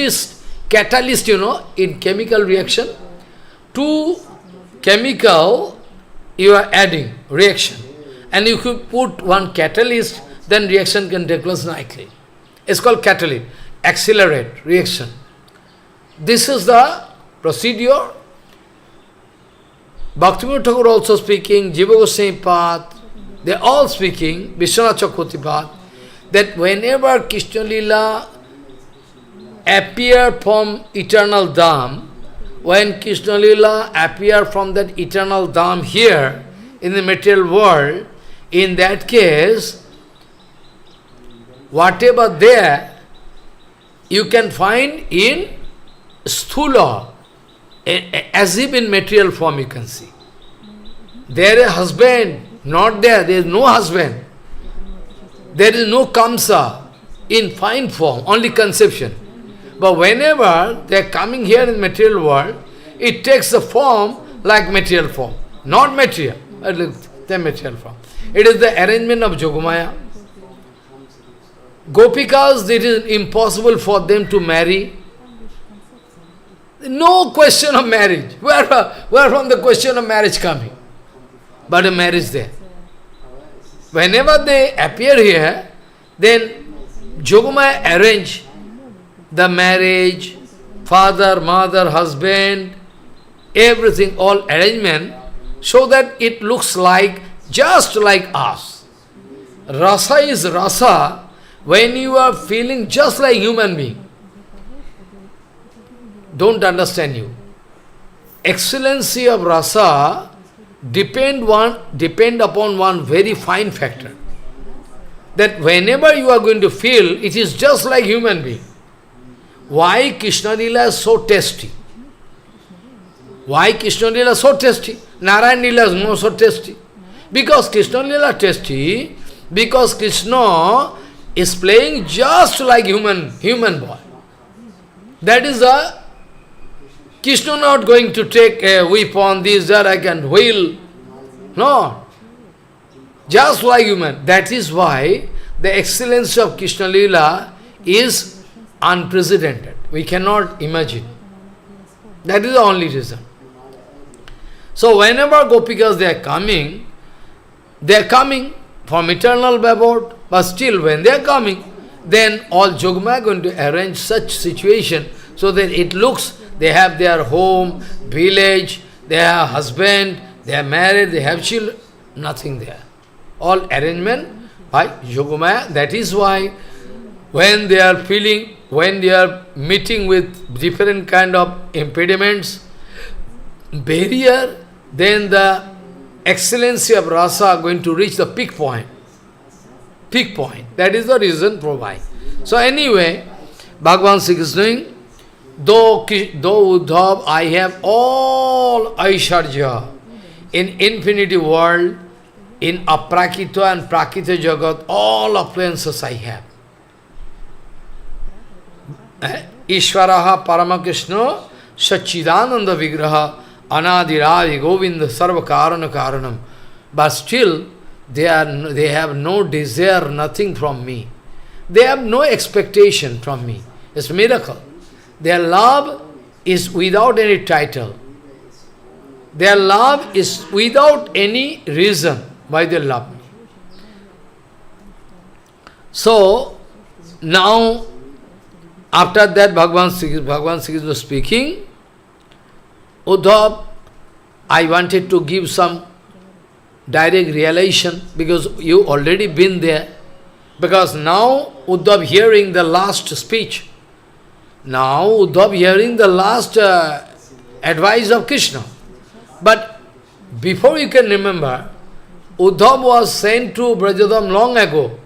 in chemical reaction. To chemical, you are adding reaction. And if you put one catalyst, then reaction can take place nicely. It's called catalyst, accelerate reaction. This is the procedure. Bhaktivinod Thakur also speaking, Jiva Goswami Pad, they are all speaking, Vishwanath Chakravarti Pad, that whenever Krishna Lila appear from eternal Dham, when Krishna Lila appear from that eternal Dham here, in the material world, in that case, whatever there, you can find in sthula, as if in material form you can see. There is husband, not there, there is no husband. There is no kamsa in fine form, only conception. But whenever they are coming here in material world, it takes the form like material form, not material, the material form. It is the arrangement of Yogamaya. Gopikas, it is impossible for them to marry. No question of marriage. Where from the question of marriage coming? But a marriage there. Whenever they appear here, then Yogamaya arrange the marriage, father, mother, husband, everything, all arrangement, so that it looks like, just like us. Rasa is rasa when you are feeling just like human being. Don't understand you. Excellency of rasa depend upon one very fine factor. That whenever you are going to feel, it is just like human being. Why Krishna Lila is so tasty? Why Krishna Lila is so tasty? Narayana Lila is not so tasty. Because Krishna Lila is tasty, because Krishna is playing just like human boy. That is a Krishna not going to take a weapon, this, that, I can wheel. No. Just like human. That is why the excellence of Krishna Lila is unprecedented. We cannot imagine. That is the only reason. So whenever Gopikas they are coming from eternal abode, but still when they are coming, then all Yogamaya are going to arrange such situation so that it looks they have their home, village, they have husband, they are married, they have children, nothing there. All arrangement by Yogamaya. That is why when they are feeling, when they are meeting with different kind of impediments, barrier, then the excellency of rasa are going to reach the peak point. Peak point. That is the reason provide. So anyway, Bhagavan Sri Krishna, though Uddhav, I have all Aishwarya in infinity world, in Aprakita and Prakita Jagat, all affluences I have. Ishvaraha Paramakrishna Saccidananda Vigraha Anadiradi Govinda Sarva Karana Karanam. But still, they have no desire, nothing from me. They have no expectation from me. It's a miracle. Their love is without any title. Their love is without any reason why they love me. So, now, after that Bhagavan Sri Krishna was speaking, Uddhav, I wanted to give some direct realization because you already been there. Because now Uddhav hearing the last speech. Now Uddhav hearing the last advice of Krishna. But before you can remember, Uddhav was sent to Brajadam long ago.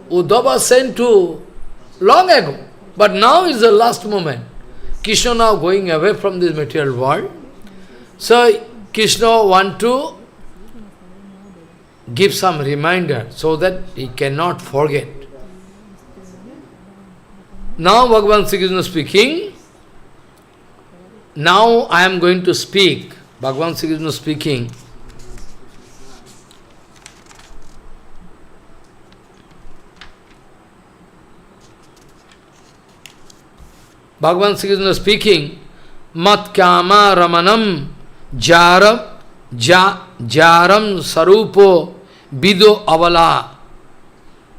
Uddhav was sent to long ago. But now is the last moment. Krishna now going away from this material world. So Krishna want to give some reminder so that he cannot forget. Now Bhagavan Sri Krishna speaking. Now I am going to speak. Bhagavan Sri Krishna speaking. Bhagavan Sri Krishna speaking. Mat kama ramanam jaram sarupo vido avala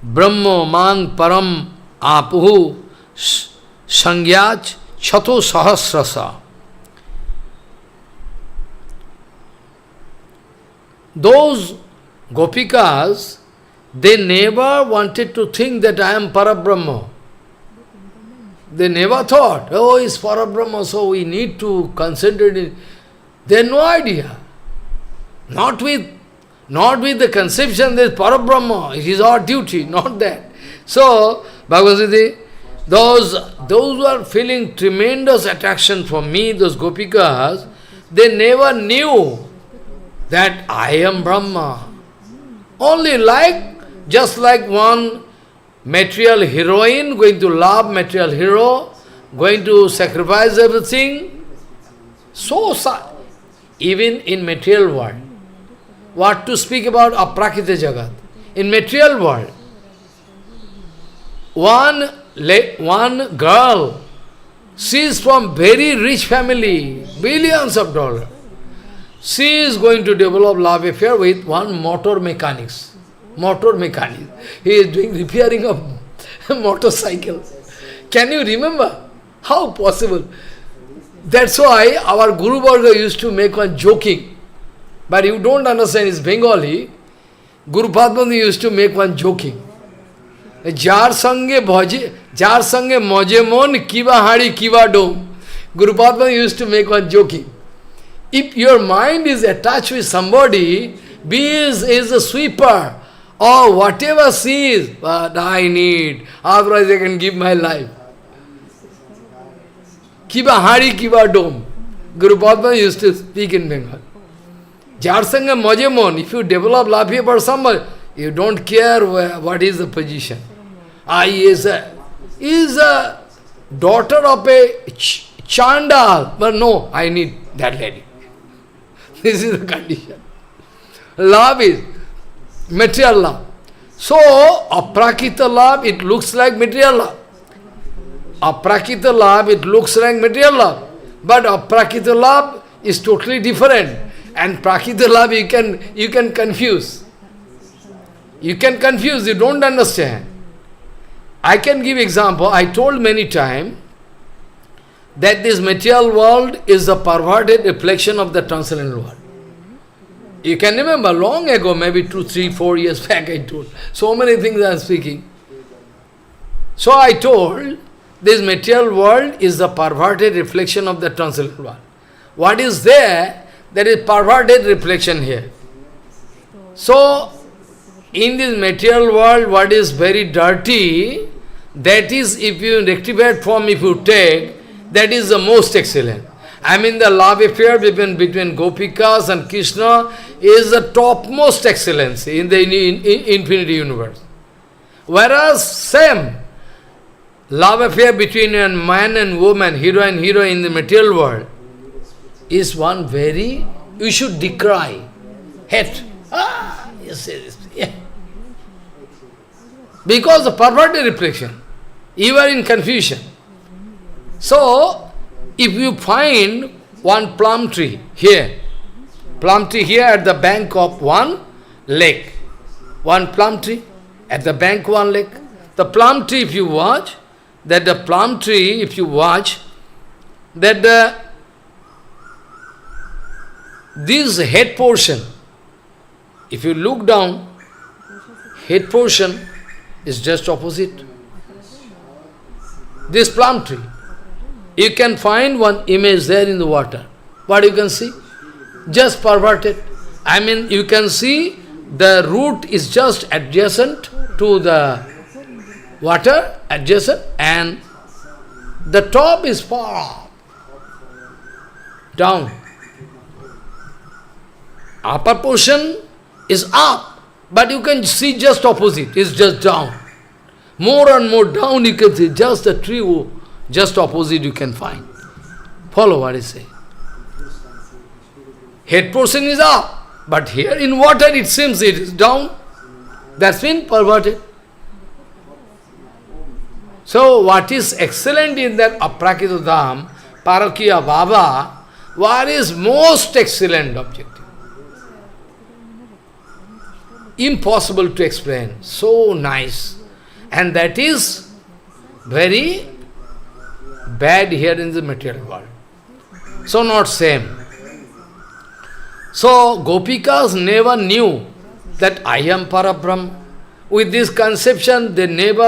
brahmo mang param apuhu sangyach chato sahasrasa. Those gopikas, they never wanted to think that I am Parabrahma. They never thought, oh, it's Parabrahma, so we need to concentrate in. They had no idea. Not with the conception that Parabrahma, it is our duty, not that. So, Bhagavan Sri, those who are feeling tremendous attraction for me, those gopikas, they never knew that I am Brahma. Only just like one material heroine going to love material hero, going to sacrifice everything. So, even in material world, what to speak about Aprakita Jagat? In material world, one girl, she is from very rich family, billions of dollars. She is going to develop love affair with one motor mechanic. Motor mechanic. He is doing repairing of motorcycle. Can you remember? How possible? That's why our Guru Varga used to make one joking. But you don't understand, it's Bengali. Guru Padma used to make one joking. Jar sange moje mon kiva hari kiva dom. Guru Padma used to make one joking. If your mind is attached with somebody, be is a sweeper, or whatever she is, but I need, otherwise I can give my life. Kiva hari kiva dom. Guru Padma used to speak in Bengal. Jar sange moje mon, if you develop love here for somebody, you don't care what is the position. Is a daughter of a chandal, but no, I need that lady. This is the condition. Love is material love. So, aprakita love, it looks like material love. Aprakita love, it looks like material love. But aprakita love is totally different. And prakita love, you can confuse. You can confuse, you don't understand. I can give example. I told many times that this material world is a perverted reflection of the transcendental world. You can remember long ago, maybe 2, 3, 4 years back I told. So many things I am speaking. So I told, this material world is the perverted reflection of the transcendental world. What is there, that is perverted reflection here. So, in this material world, what is very dirty, that is, if you rectified form, if you take, that is the most excellent. I mean, the love affair between Gopikas and Krishna is the topmost excellence in the infinity universe. Whereas, same love affair between a man and woman, hero and heroine in the material world, is one very, you should decry, hate. Yes, yes, yeah. Because the perverted reflection, you are in confusion. So, if you find one plum tree here at the bank of one lake, one plum tree at the bank of one lake, the plum tree, if you watch, that this head portion, if you look down, head portion is just opposite. This plum tree, you can find one image there in the water. What you can see? Just perverted. I mean, you can see the root is just adjacent to the water, adjacent, and the top is far down. Upper portion is up, but you can see just opposite, it's just down. More and more down you can see, just the tree, just opposite you can find. Follow what I say. Head portion is up, but here in water it seems it is down. That's been perverted. So what is excellent in that aprakita dham, parakiya bhava, what is most excellent objective? Impossible to explain, so nice. And that is very bad here in the material world. So not same. So Gopikas never knew that I am Parabrahm. With this conception, they never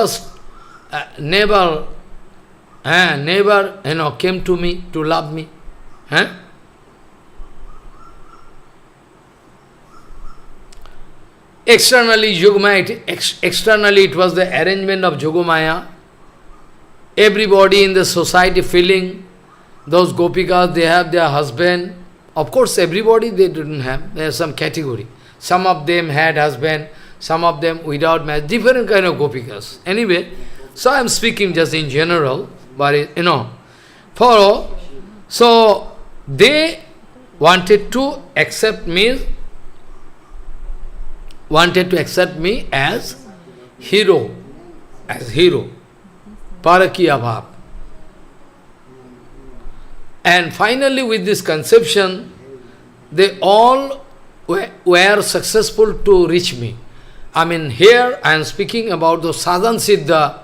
came to me to love me. Externally, externally it was the arrangement of Yogamaya. Everybody in the society feeling, those Gopikas, they have their husband. Of course, everybody they didn't have. There is some category. Some of them had husband, some of them without marriage, different kind of Gopikas. Anyway, so I am speaking just in general, but follow. So, they wanted to accept me as hero. as hero, Parakiya Bhav. And finally with this conception, they all were successful to reach me. I mean, here I am speaking about the sadhan siddha.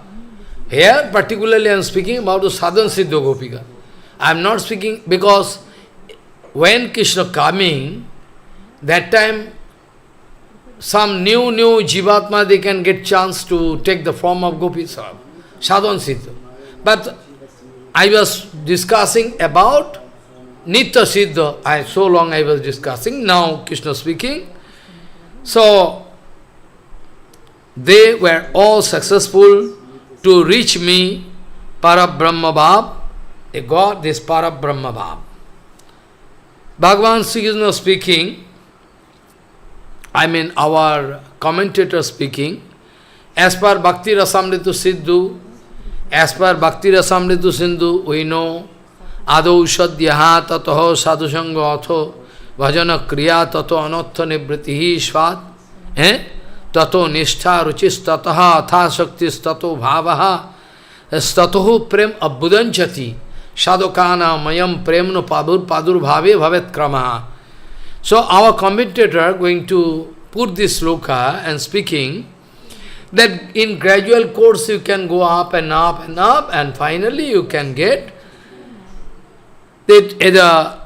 Here particularly I am speaking about the sadhan siddha Gopika. I am not speaking because when Krishna coming, that time some new jivatma, they can get chance to take the form of Gopi sadhan siddha. But I was discussing about Nitya Siddha. So long I was discussing. Now Krishna speaking. So they were all successful to reach me, Parabrahma Bhav. They got this Parabrahma Bhav. Bhagavan Sri Krsna speaking, I mean our commentator speaking, as per Bhakti Rasamrita Siddhu, as per Bhakti Rasamrita Sindhu, we know Adau Shadyaha Tataho Sadhusanga Atho Bhajana Kriya Tato Anotha Nibritihi Svat Tato Nishtha Ruchis Tataha Atha Shaktis Tato Bhavaha Statohu Prem Abbudanchati Sadokana Mayam Premno Padur Bhave Bhavet Kramaha. So our commentator going to put this sloka and speaking that in gradual course you can go up and up and up, and finally you can get that either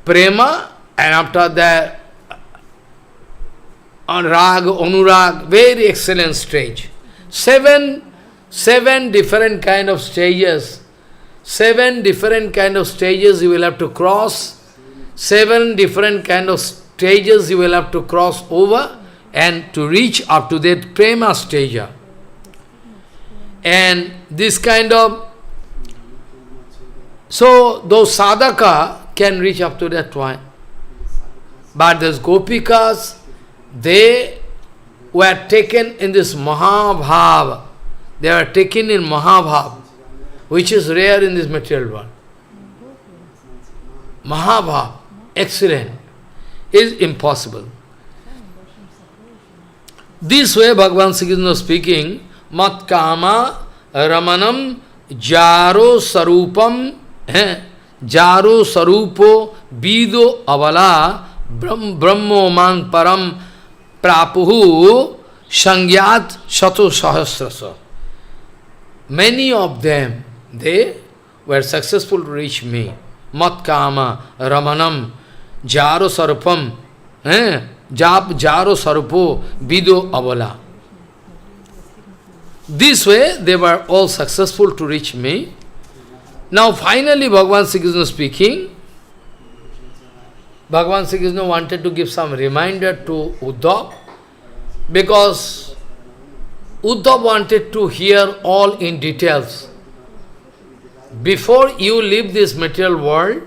prema, and after that rag, anurag, very excellent stage. Seven different kind of stages. 7 different kind of stages you will have to cross. 7 different kind of stages you will have to cross over and to reach up to that prema stage. And this kind of, so those sadhaka can reach up to that point. But those gopikas, they were taken in this Mahabhav. They were taken in Mahabhav, which is rare in this material world. Mahabhav, excellent, is impossible. This way Bhagavan Sri Krsna speaking, Mat Kama Ramanam Jaro Sarupam Jaro Sarupo Bido Avala Brahmo Mang Param Prapuhu Sangyat Shato Sahasrasa. Many of them, they were successful to reach me. Mat Kama Ramanam Jaro Sarupam Jap Jaro Sarupo Bido Avala. This way they were all successful to reach me. Now finally Bhagavan Sri Krsna speaking, Bhagavan Sri Krsna wanted to give some reminder to Uddhava, because Uddhava wanted to hear all in details. Before you leave this material world,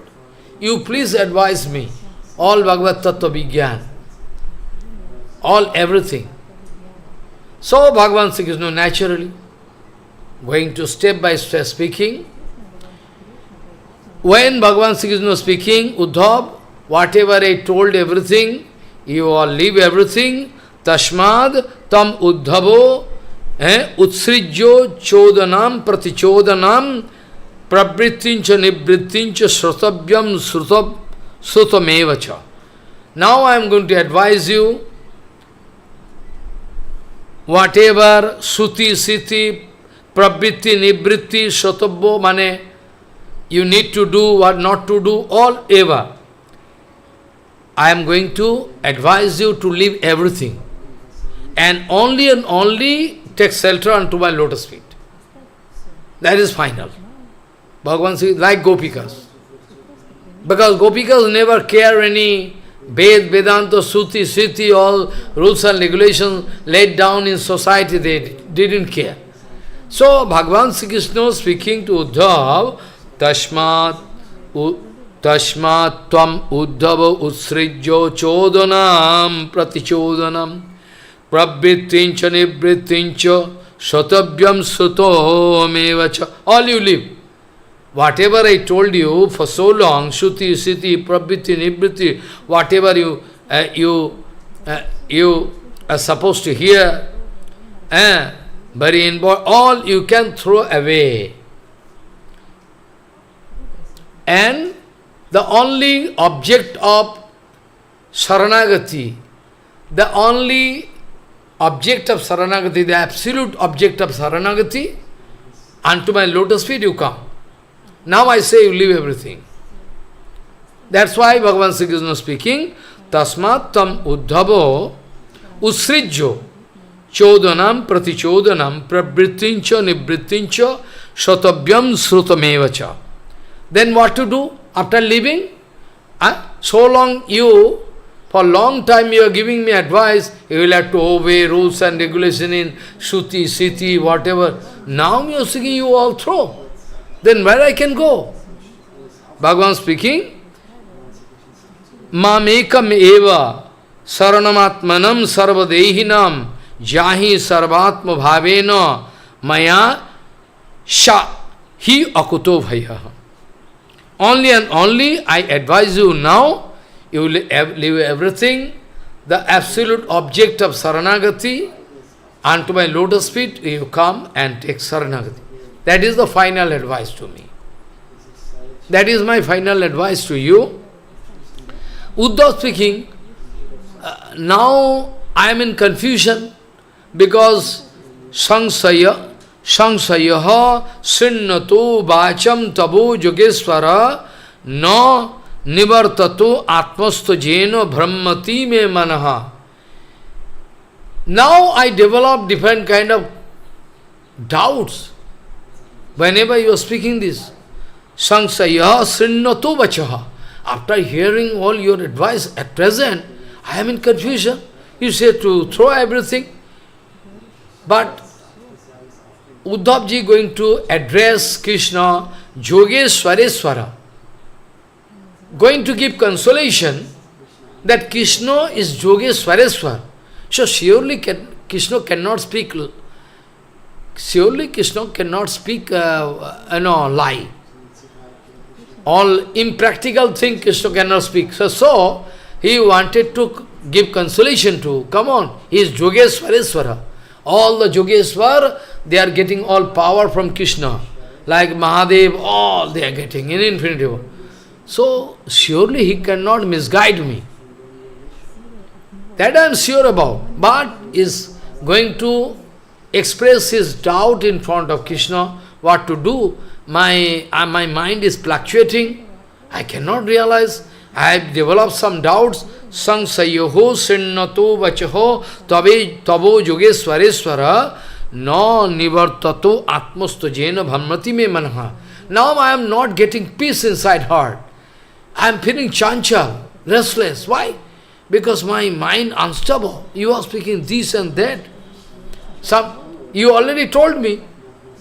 you please advise me, all Bhagavad Tattva Vigyan, all everything. So Bhagavan Sri Krsna naturally going to step by step speaking. When Bhagavan Sri Krsna speaking, Uddhava, whatever I told everything, you all leave everything. Tashmad tam Uddhavo utsrijyo chodanam pratichodanam prabrittincha nibrittincha srutavyam srutamevacha. Now I am going to advise you, whatever suti, siti, prabritti, nibritti, srutavyo, mane, you need to do, what not to do, all ever. I am going to advise you to leave everything and only take shelter unto my lotus feet. That is final. Bhagavan says, like Gopikas. Because Gopikas never care any Vedanta, Suti, Sriti, all rules and regulations laid down in society, they didn't care. So Bhagavan Sri Krishna speaking to Uddhava, Tashmat Tvam Uddhava Utsrijyo Chodanam Pratichodanam Prabhrittincha Nibrittincha Shatavyam Suto Mevacha. All you live. Whatever I told you for so long, Shuti, Siti, Prabhritti, Nibritti, whatever you are supposed to hear, very important, all you can throw away. And the only object of Saranagati, the only object of Saranagati, the absolute object of Saranagati, unto my lotus feet you come. Now I say you leave everything. That's why Bhagavan Sri Krishna speaking, Tasmat tam Uddhavo usrijjo chodanam pratichodanam pravrittincha nivrittincha shatavyam srutamevacha. Then what to do after leaving? So long for a long time you are giving me advice, you will have to obey rules and regulation in Shruti, Siti, whatever. Now you are speaking, you all throw. Then where I can go? Bhagavan speaking, Mamekam eva saranamatmanam sarvadehinam jahi sarvatma bhavena maya sha hi akuto bhaya. Only and only I advise you now, you will leave everything, the absolute object of Saranagati, unto my lotus feet, you come and take Saranagati. That is the final advice to me. That is my final advice to you. Uddhava speaking, now I am in confusion because Sangsaya Srinnato Bacham Tabo Yogeswara No Nivartato Atmastajeno Brahmati Me Manaha. Now I develop different kind of doubts. Whenever you are speaking this, Sangsaya Srinnato Bachaha. After hearing all your advice at present, I am in confusion. You say to throw everything. But Uddhava Ji going to address Krishna, Yogeswareswara, going to give consolation that Krishna is Yogeswareswara. So surely Krishna cannot speak. Surely Krishna cannot speak lie. All impractical thing Krishna cannot speak. So he wanted to give consolation to, come on, he is Yogeswareswara. All the Yogeswar, they are getting all power from Krishna. Like Mahadev, all they are getting in infinity. So surely he cannot misguide me. That I am sure about. But is going to express his doubt in front of Krishna, what to do. My mind is fluctuating. I cannot realize. I have developed some doubts. Sangsayoho srinnato vachaho tabo yogeswareswara no nivartato atmastajena bhamrati me manaha. Now I am not getting peace inside heart. I am feeling chanchal, restless. Why? Because my mind unstable. You are speaking this and that. You already told me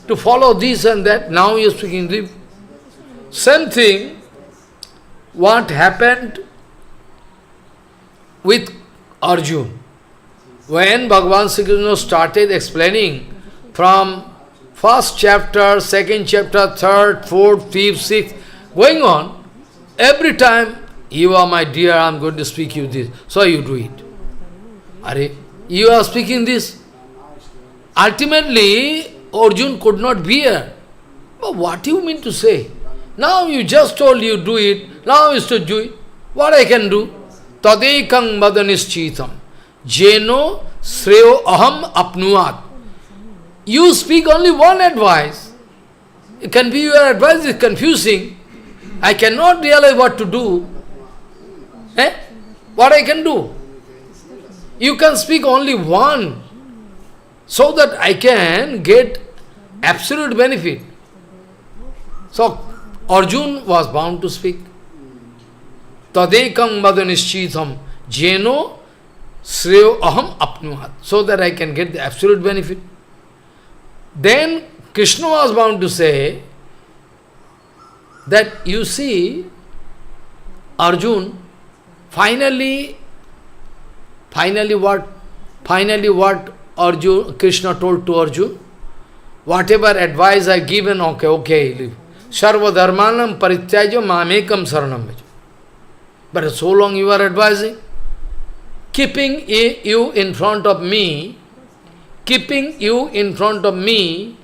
to follow this and that. Now you are speaking this. Same thing, what happened with Arjuna. When Bhagavan Sri Krishna started explaining from first chapter, second chapter, third, fourth, fifth, sixth, going on, every time, you are my dear, I am going to speak you this. So you do it. Are you are speaking this. Ultimately, Arjuna could not bear. But what do you mean to say? Now you just told you do it, now is to do it. What I can do? Tadekang madanischitham jeno sreo aham apnuat. You speak only one advice. It can be your advice is confusing. I cannot realize what to do. What I can do? You can speak only one, so that I can get absolute benefit. So Arjuna was bound to speak. Tadekam madanischitham jeno sreo aham apnuhat, so that I can get the absolute benefit. Then Krishna was bound to say that you see, Arjuna, finally what Krishna told to Arjuna, whatever advice I given, okay, leave. Sarva dharmanam parityajo mamekam saranam bhaja. But so long you are advising, keeping you in front of me, keeping you in front of me,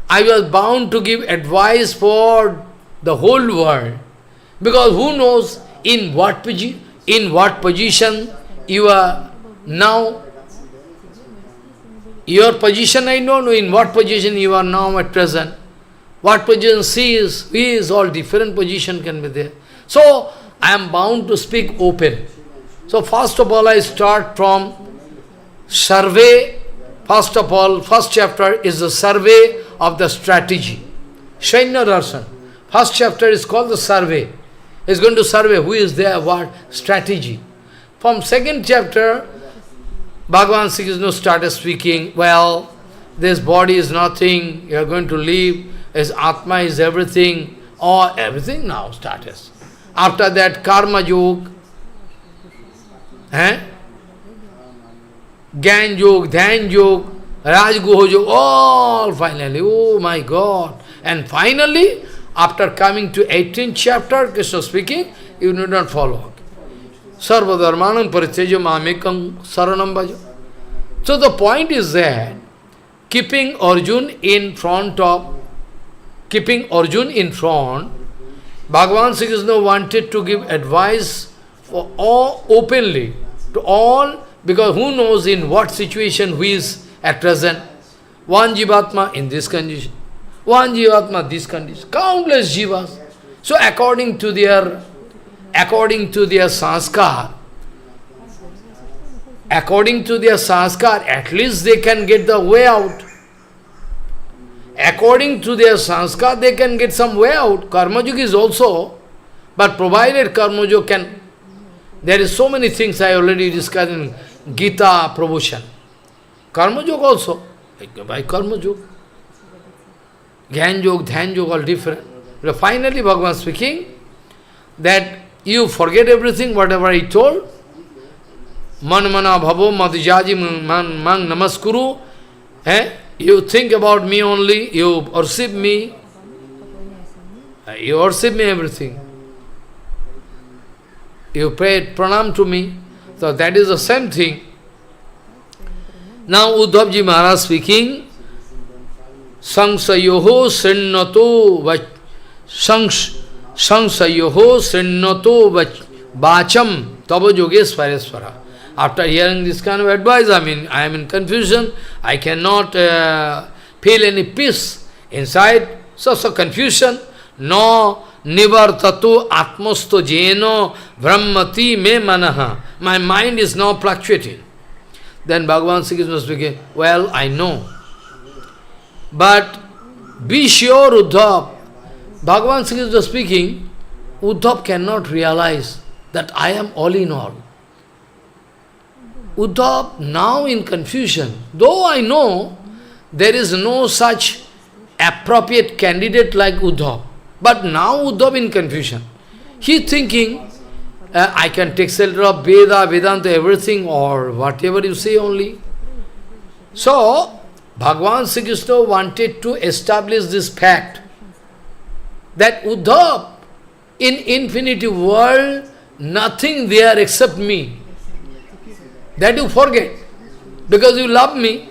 I was bound to give advice for the whole world. Because who knows in what position you are now. Your position I don't know, in what position you are now at present. What position she is, all different position can be there. So, I am bound to speak open. So, first of all, I start from survey. First of all, first chapter is the survey of the strategy. Shainya Darshan. First chapter is called the survey. It's going to survey who is there, what, strategy. From second chapter, Bhagavan Sri Krishna started speaking, well, this body is nothing, you are going to leave, as Atma is everything, or everything now started. After that, Karma Yoga, Gyan Yoga, Dhyan Yoga, Rajguho Yoga, all finally, oh my God. And finally, after coming to 18th chapter, Krishna speaking, you do not follow. Sarva dharmanam parityaja mamekam saranam bhaja. So the point is that keeping Arjun in front, Bhagavan Sri Krishna wanted to give advice for all openly to all, because who knows in what situation who is at present. One Jivatma in this condition, one Jivatma this condition, countless Jivas. So according to their sanskar, at least they can get the way out. According to their sanskar, they can get some way out. Karma Yoga is also, but provided Karma Yoga can, there is so many things I already discussed in Gita Prabhushan. Karma Yoga also, by Karma Yoga. Gyan Yoga, Dhyan Yoga, all different. But finally, Bhagavan speaking, that you forget everything, whatever he told. Man mana bhavo madhyaji mang namaskuru. You think about me only, you worship me. You worship me everything. You pray pranam to me. So that is the same thing. Now Uddhava Ji Maharaj speaking, Sangsayoho srinnato vacham tava yogesvarasvara. After hearing this kind of advice, I am in confusion. I cannot feel any peace inside. So confusion. No nivartatu atmasto jeno brahmati me manaha. My mind is now fluctuating. Then Bhagavan Sri Krishna speaking, well, I know. But be sure, Uddhava. Bhagavan Sri Krishna speaking, Uddhava cannot realize that I am all in all. Uddhava now in confusion. Though I know there is no such appropriate candidate like Uddhava, but now Uddhava in confusion. He thinking, I can take shelter of Veda, Vedanta, everything, or whatever you say only. So, Bhagavan Sri Krishna wanted to establish this fact that Uddhava, in infinity world, nothing there except me. That you forget, because you love me.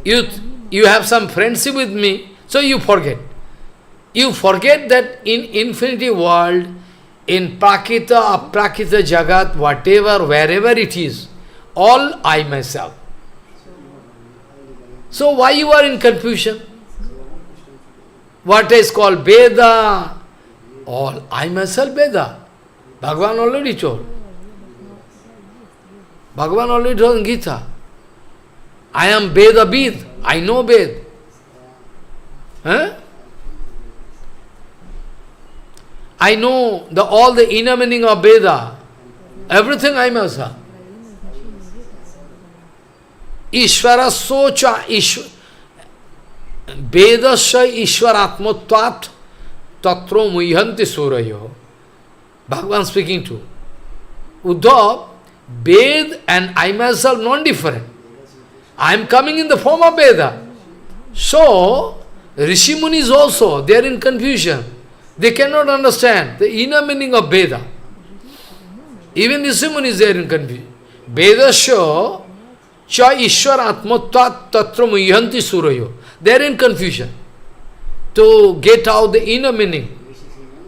You have some friendship with me, so you forget. You forget that in infinity world, in Prakita, Aprakita Jagat, whatever, wherever it is, all I myself. So why you are in confusion? What is called Veda? All I myself Veda. Bhagavan already told. Bhagavan already told in Gita. I am Veda Vid. I know Ved. I know all the inner meaning of Veda. Everything I myself. Ishvara socha Vedasya Ishvaratmotvat Tatro Muhyanti Surayo. Bhagavan speaking to Uddhava, Ved and I myself non-different. I am coming in the form of Veda. So, Rishi Munis also, they are in confusion. They cannot understand the inner meaning of Veda. Even Rishi Munis, they are in confusion. Vedasya cha ishwar atmatvat tatra muhyanti surayo. They are in confusion to get out the inner meaning.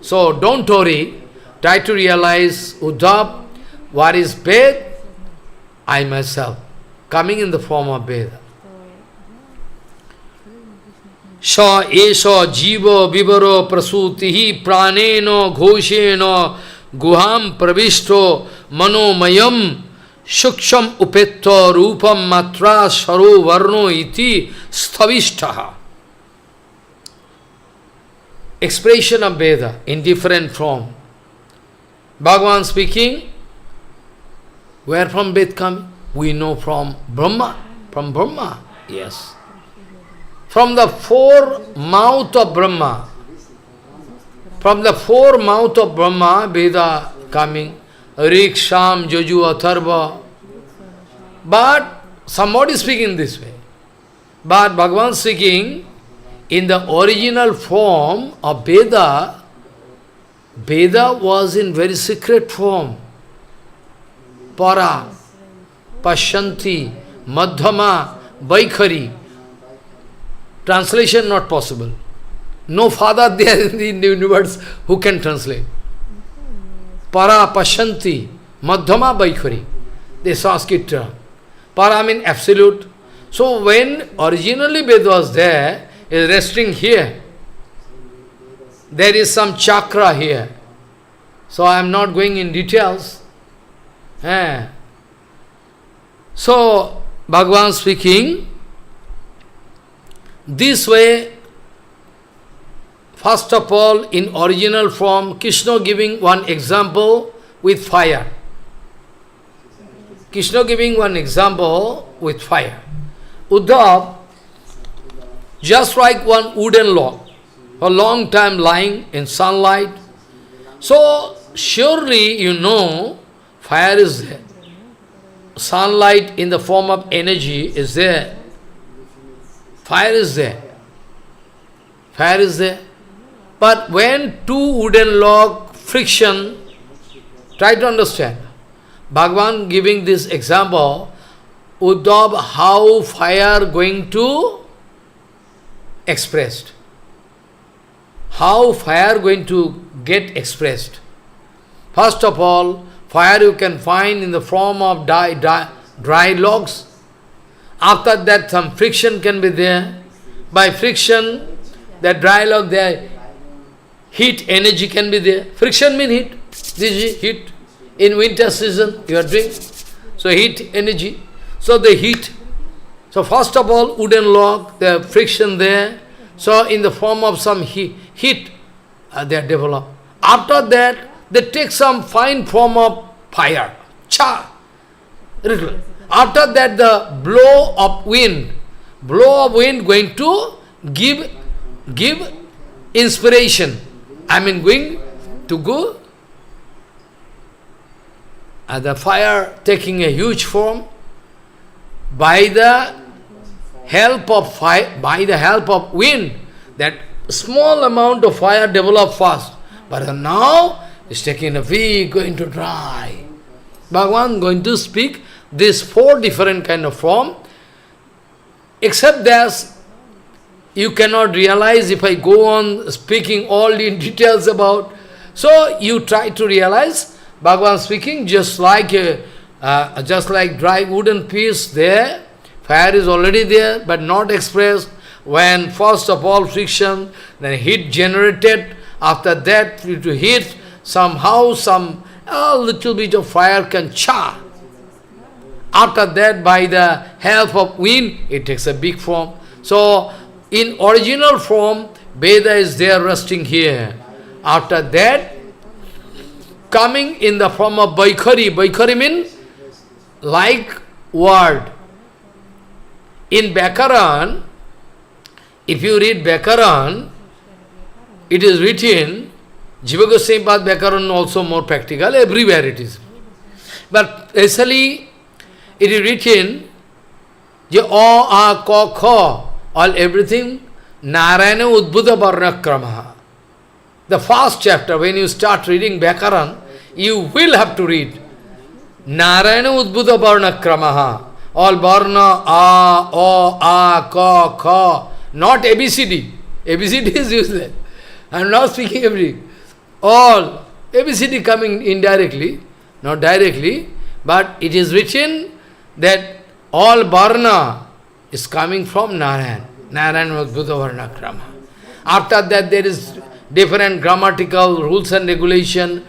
So don't worry, try to realize, Uddhav, what is Ved? I myself, coming in the form of Veda. 𝐸𝐭 विवरो प्रसूति प्राणेन घोषेण गुहाम प्रविष्टो मनोमयम सूक्ष्म उपेत्थ रूपम मात्रा सरो वर्णो इति स्थविष्ठः. Expression of Veda in different form. Bhagavan speaking, where from Veda coming? We know from Brahma. From Brahma, yes. From the four mouth of Brahma. From the four mouth of Brahma, Veda coming. Rik, Sham, Joju, Atharva. But somebody speaking this way. But Bhagavan speaking, in the original form of Veda, Veda was in very secret form. Para, Pashyanti, Madhyama, Vaikhari. Translation not possible. No father there in the universe who can translate. Para, Pashyanti, Madhyama, Vaikhari. The Sanskrit term. Para means absolute. So when originally Veda was there, is resting here. There is some chakra here. So I am not going in details. So Bhagavan speaking, this way, first of all, in original form, Krishna giving one example with fire. Krishna giving one example with fire. Uddhav, just like one wooden log, a long time lying in sunlight. So, surely you know, fire is there. Sunlight in the form of energy is there. Fire is there. Fire is there. But when two wooden log friction, try to understand. Bhagavan giving this example, Uddhav, how fire going to expressed. How fire going to get expressed? First of all, fire you can find in the form of dry logs. After that, some friction can be there. By friction, that dry log there, heat energy can be there. Friction means heat. This is heat. In winter season, you are doing. So heat energy. So the heat. So first of all, wooden log, the friction there. So in the form of some heat, they are developed. After that, they take some fine form of fire. Cha. After that, the blow of wind going to give inspiration. I mean, going to go. The fire taking a huge form by the help of fire, by the help of wind. That small amount of fire develop fast, but now it's taking a week, going to dry. Bhagavan going to speak these four different kind of form. Except that you cannot realize if I go on speaking all in details about. So you try to realize Bhagavan speaking just like dry wooden piece there. Fire is already there, but not expressed. When first of all friction, then heat generated. After that, due to heat, somehow a little bit of fire can char. After that, by the help of wind, it takes a big form. So, in original form, Veda is there resting here. After that, coming in the form of Vaikhari. Vaikhari means like word. In Vyakaran, if you read Vyakaran, it is written, Jiva Goswami Pad Vyakaran also more practical, everywhere it is. But especially, it is written, Je O, A, Ko, Kho, all everything, Narayana Uddhava Varna Kramaha. The first chapter, when you start reading Vyakaran, you will have to read Narayana Uddhava Varna Kramaha. all varna, a, o, a, ka, kha, not ABCD. ABCD is useless. I am not speaking every. All ABCD coming indirectly, not directly, but it is written that all varna is coming from Narayan. Narayan was Buddha Varna Krama. After that there is different grammatical rules and regulation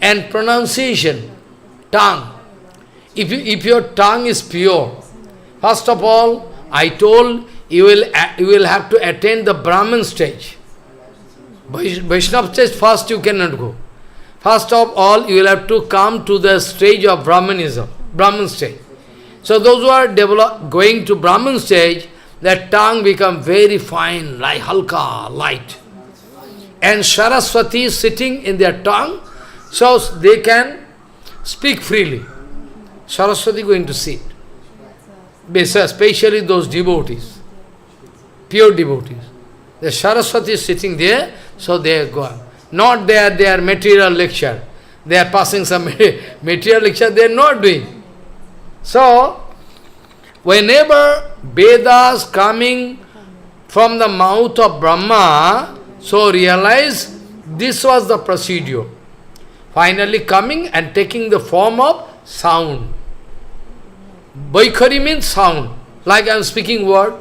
and pronunciation, tongue. If your tongue is pure, first of all, I told you will have to attain the Brahman stage. Vaishnava stage first you cannot go. First of all, you will have to come to the stage of Brahmanism, Brahman stage. So those who are going to Brahman stage, their tongue become very fine, like halka, light. And Saraswati is sitting in their tongue, so they can speak freely. Saraswati going to sit. Especially those devotees, pure devotees. The Saraswati is sitting there, so they are gone. Not their material lecture. They are passing some material lecture, they are not doing. So, whenever Vedas coming from the mouth of Brahma, so realize this was the procedure. Finally coming and taking the form of sound. Vaikhari means sound. Like I am speaking word.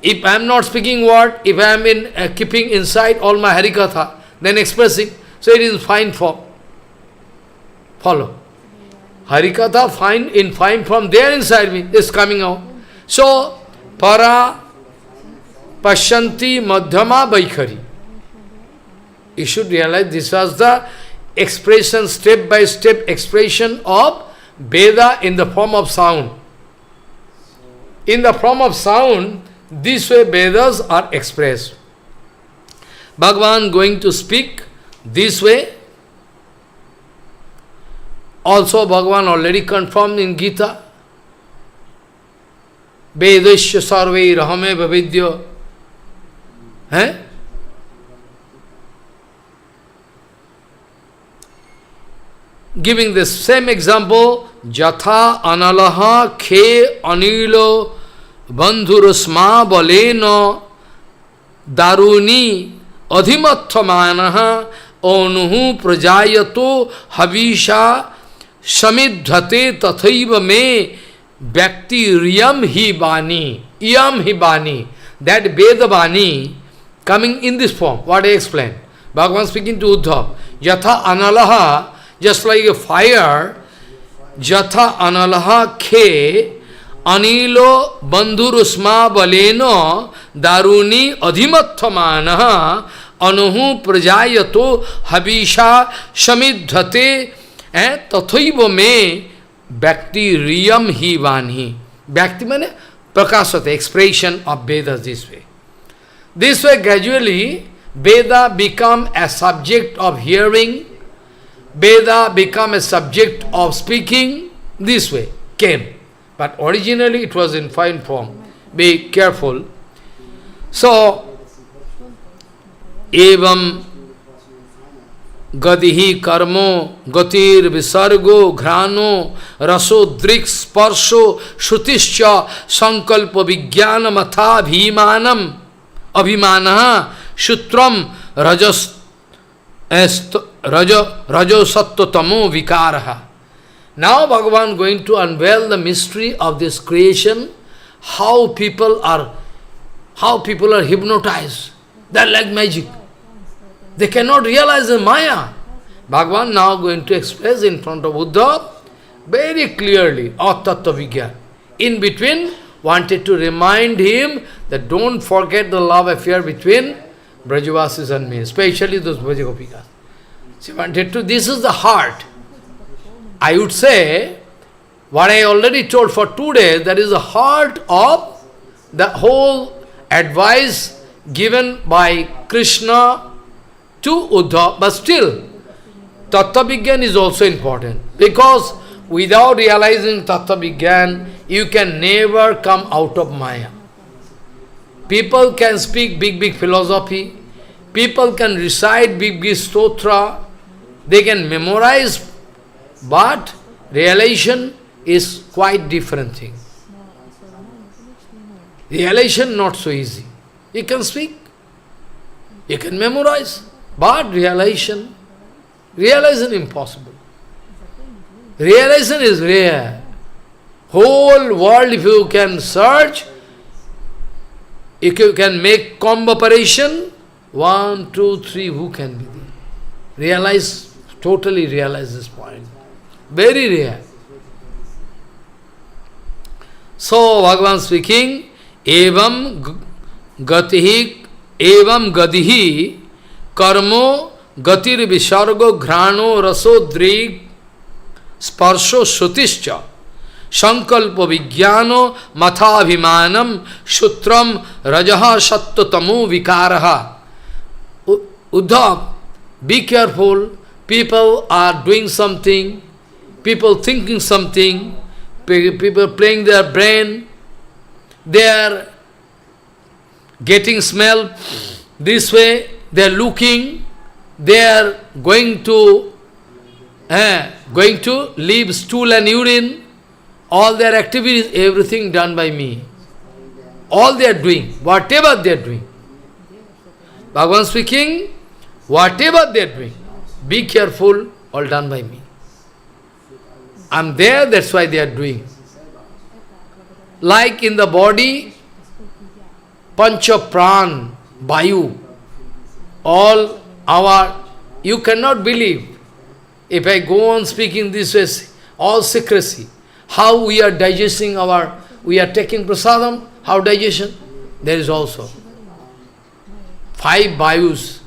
If I am not speaking word, if I am in keeping inside all my Harikatha, then expressing, so it is fine form. Follow. Harikatha fine from there inside me is coming out. So, para pasyanti madhyama vaikhari. You should realize this was the expression, step-by-step expression of Veda in the form of sound. In the form of sound, this way Vedas are expressed. Bhagavan going to speak this way. Also Bhagavan already confirmed in Gita. Vedasya sarve rahame bhavidya. Giving the same example, Jatha analaha khe anilo bandhurasma baleno daruni adhimathamanaha onuhu prajayato havisha samidhate tathaiva me bhakti riyam hi bani. That Veda Bani coming in this form. What I explained. Bhagavan speaking to Uddhava. Yatha analaha, just like a fire, Jatha analaha khe anilo bandhurusma baleno daruni adhimathamanaha anuhu prajayato habisha samidhate tathaiva me bhakti riyam hi vani. Bhakti means prakasate, expression of Vedas this way. This way gradually Veda become a subject of hearing, Veda become a subject of speaking, this way came. But originally it was in fine form. Be careful. So, evam gadihi karmo gatir visargo ghrano raso drik sparsho shrutischa sankalpa vijnana matha bhimanam abhimanaha shutram rajo sattva tamo vikaraha. Now Bhagavan going to unveil the mystery of this creation, how people are hypnotized. They are like magic. They cannot realize the Maya. Bhagavan now going to express in front of Uddhava very clearly, Atattva Vigyan. In between, wanted to remind him that don't forget the love affair between Brajavasis and me, especially those Brajagopikas. She wanted to, this is the heart. I would say, what I already told for 2 days, that is the heart of the whole advice given by Krishna to Uddhava. But still, Tattva Vigyan is also important, because without realizing Tattva Vigyan, you can never come out of Maya. People can speak big philosophy, people can recite big stotra, they can memorize, but realization is quite different thing. Realization not so easy. You can speak, you can memorize, but realization impossible. Realization is rare. Whole world, if you can search, if you can make comb operation, 1, 2, 3, who can be there? Realize, totally realize this point. Very rare. So, Bhagavan speaking, evam gadihi karmo gatir visargo ghrano raso drig sparsho shutischa sankalpa vijnano mathabhimanam shutram rajaha sattva-tamo vikaraha. Uddhav, be careful. People are doing something, people thinking something, people playing their brain, they are getting smell this way, they are looking, they are going to leave stool and urine, all their activities, everything done by me. All they are doing, whatever they are doing. Bhagavan speaking, whatever they are doing, be careful, all done by me. I am there, that's why they are doing. Like in the body, pancha pran, vayu, all our, you cannot believe, if I go on speaking this way, all secrecy, how we are digesting we are taking prasadam, how digestion, there is also 5 vayus,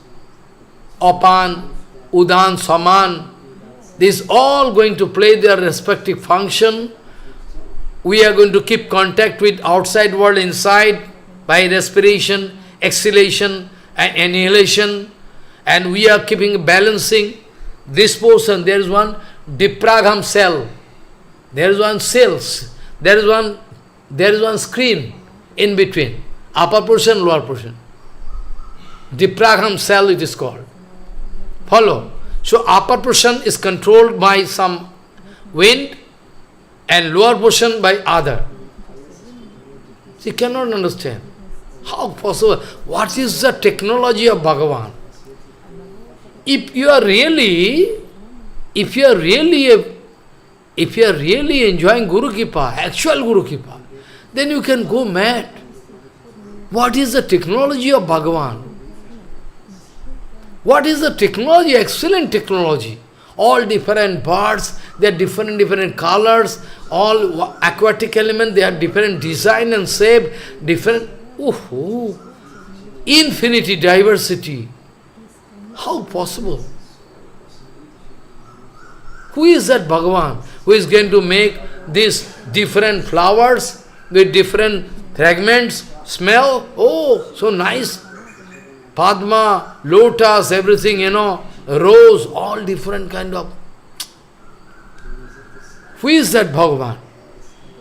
apan, udan, saman, this all going to play their respective function. We are going to keep contact with outside world inside by respiration, exhalation and inhalation, and we are keeping balancing this portion. There is one dipragham cell, there is one cells, there is one screen in between, upper portion, lower portion. Dipragham cell it is called. Follow? So upper portion is controlled by some wind and lower portion by other. You cannot understand. How possible? What is the technology of Bhagavan? If you are really enjoying Guru Kripa, actual Guru Kripa, then you can go mad. What is the technology of Bhagavan? What is the technology? Excellent technology. All different birds, they are different colors, all aquatic elements, they are different design and shape, different, infinity diversity. How possible? Who is that Bhagavan who is going to make these different flowers with different fragments, smell? Oh, so nice. Padma, lotus, everything, rose, all different kind of. Who is that Bhagavan?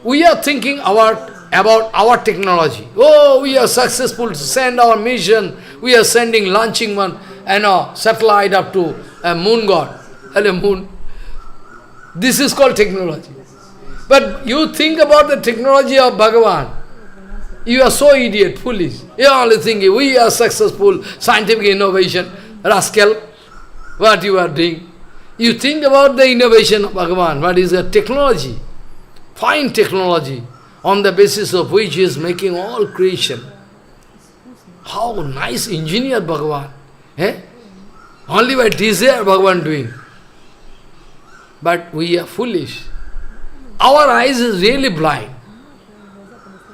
We are thinking about our technology. Oh, we are successful to send our mission. We are sending, launching one, satellite up to a moon god. Hello, moon. This is called technology. But you think about the technology of Bhagavan. You are so idiot, foolish. You are only thinking, we are successful, scientific innovation, rascal. What you are doing? You think about the innovation of Bhagavan, what is the technology? Fine technology, on the basis of which he is making all creation. How nice engineer Bhagavan. Only by desire Bhagavan doing. But we are foolish. Our eyes is really blind.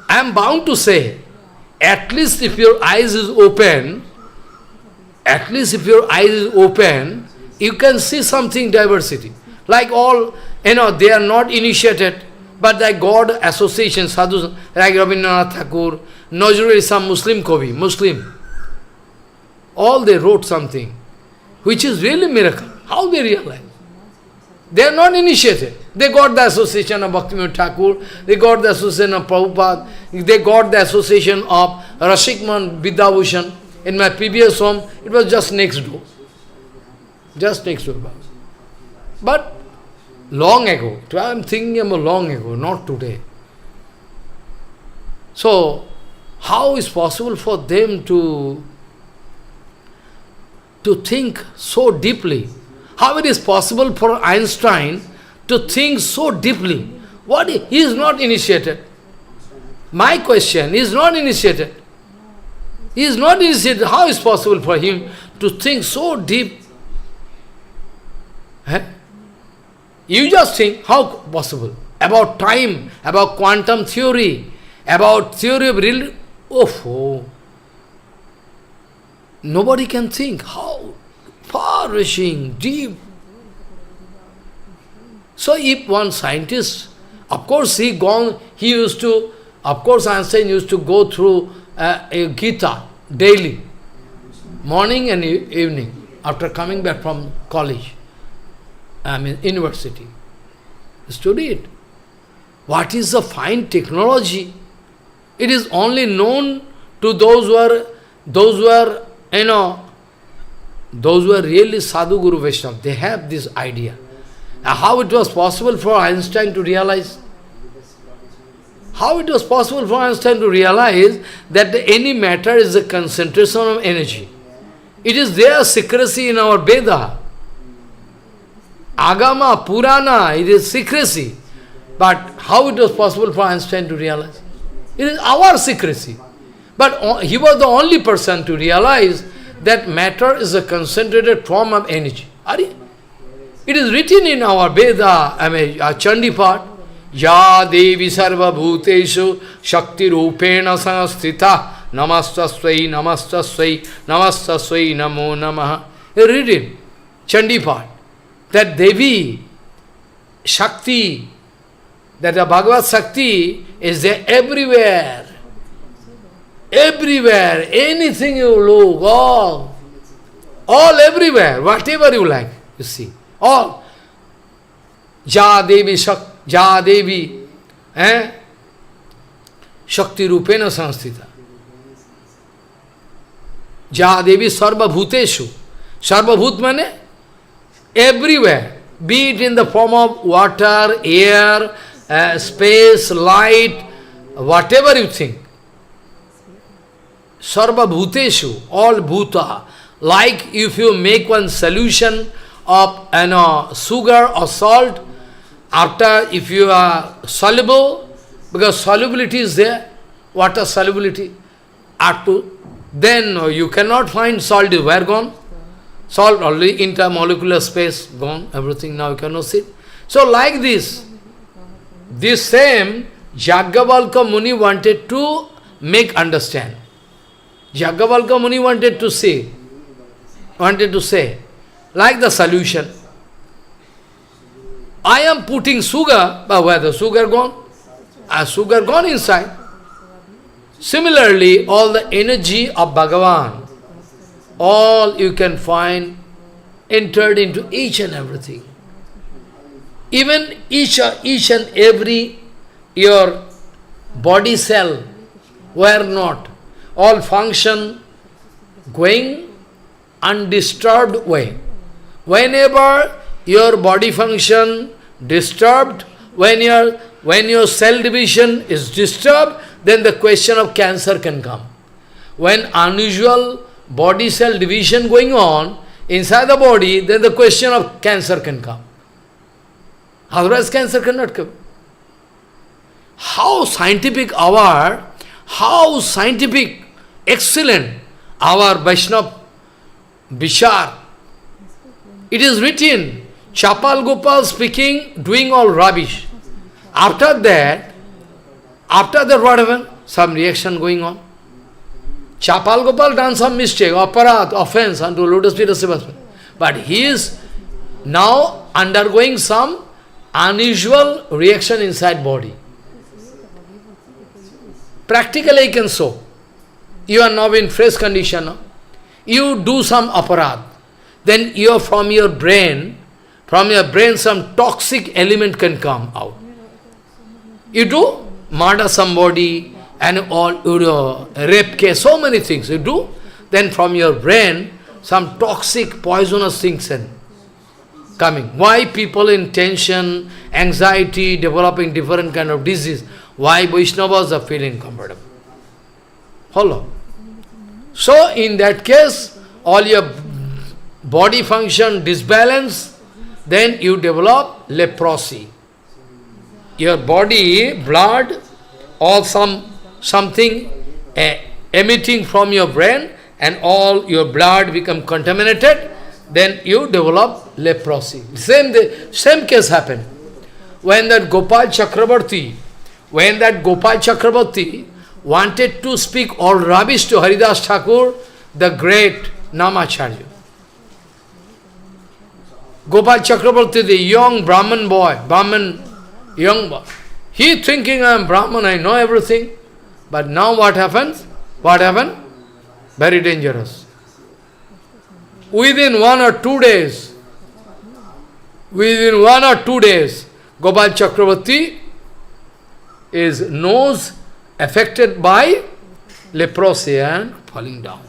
I am bound to say, at least if your eyes is open, you can see something diversity. Like all, they are not initiated, but like God association, sadhus, like Rabindranath Thakur, Nazrul is some Muslim Kavi, Muslim. All they wrote something, which is really miracle. How they realize? They are not initiated. They got the association of Bhaktivinod Thakur, they got the association of Prabhupada, they got the association of Rashikman Vidyabhushan. In my previous home, it was just next door. Just next door. But long ago, I am thinking about long ago, not today. So, how is possible for them to think so deeply? How it is possible for Einstein to think so deeply? What he is not initiated. My question, he is not initiated. He is not initiated. How is possible for him to think so deep? Eh? You just think, how possible? About time, about quantum theory, about theory of real... Oh, nobody can think. How far-reaching, deep. So if one scientist, of course Einstein used to go through a Gita daily, morning and evening, after coming back from college, university. Study it. What is the fine technology? It is only known to those who are really Sadhu Guru Vaishnava. They have this idea. How it was possible for Einstein to realize? How it was possible for Einstein to realize that any matter is a concentration of energy? It is their secrecy in our Veda. Agama, Purana, it is secrecy. But how it was possible for Einstein to realize? It is our secrecy. But he was the only person to realize that matter is a concentrated form of energy. It is written in our Veda, our Chandi part, Ya Devi Sarva Bhuteshu Shakti Rupena Sanastita Namastasvai Namastasvai Namastasvai Namo Namaha. You read it, Chandi part, that Devi Shakti, that the Bhagavad Shakti is there everywhere. Everywhere, anything you look, all everywhere, whatever you like, you see, all. Ja Devi, Shakti Rupena Sanstita. Ja Devi Sarva Bhuteshu. Sarva Bhut mane? Everywhere, be it in the form of water, air, space, light, whatever you think. Sarva Bhuteshu, all Bhuta. Like if you make one solution of sugar or salt, after if you are soluble, because solubility is there, water solubility, then you cannot find salt is where gone? Salt only intermolecular space gone, everything now you cannot see. So like this same Yajnavalkya Muni wanted to make understand. Yajnavalkya Muni wanted to say, like the solution. I am putting sugar, but where the sugar gone? Sugar gone inside. Similarly, all the energy of Bhagavan, all you can find entered into each and everything. Even each and every your body cell were not. All function going undisturbed way. Whenever your body function disturbed, when your cell division is disturbed, then the question of cancer can come. When unusual body cell division going on inside the body, then the question of cancer can come. Otherwise cancer cannot come. How scientific excellent our Vaishnava Vishar. It is written, Chapal Gopal speaking, doing all rubbish. After that what happened? Some reaction going on. Chapal Gopal done some mistake, aparat, offense unto Lotus feet of Srivastava. But he is now undergoing some unusual reaction inside body. Practically you can show. You are now in fresh condition. No? You do some aparat. Then from your brain some toxic element can come out. You do murder somebody and all, rape case, so many things you do. Then from your brain some toxic, poisonous things are coming. Why people in tension, anxiety, developing different kind of disease? Why Vaishnavas are feeling comfortable? Follow. So in that case, all your body function disbalance, then you develop leprosy. Your body, blood, or something emitting from your brain, and all your blood become contaminated, then you develop leprosy. Same case happened. When that Gopal Chakravarti wanted to speak all rubbish to Haridas Thakur, the great Namacharya. Gopal Chakravarti, the young Brahman boy, young boy, he thinking I am Brahman, I know everything. But now what happens? What happened? Very dangerous. Within 1 or 2 days, Gopal Chakravarti, his nose affected by leprosy and falling down.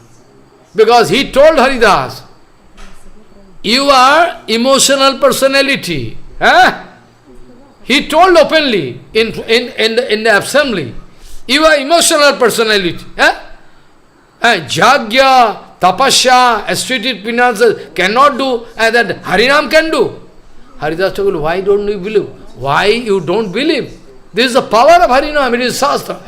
Because he told Haridas, you are emotional personality. He told openly in the assembly, you are emotional personality. Jagya, tapasya, ascetic penances cannot do, and that Harinam can do. Haridas Thakur, why don't you believe? Why you don't believe? This is the power of Harinam, it is Shastra.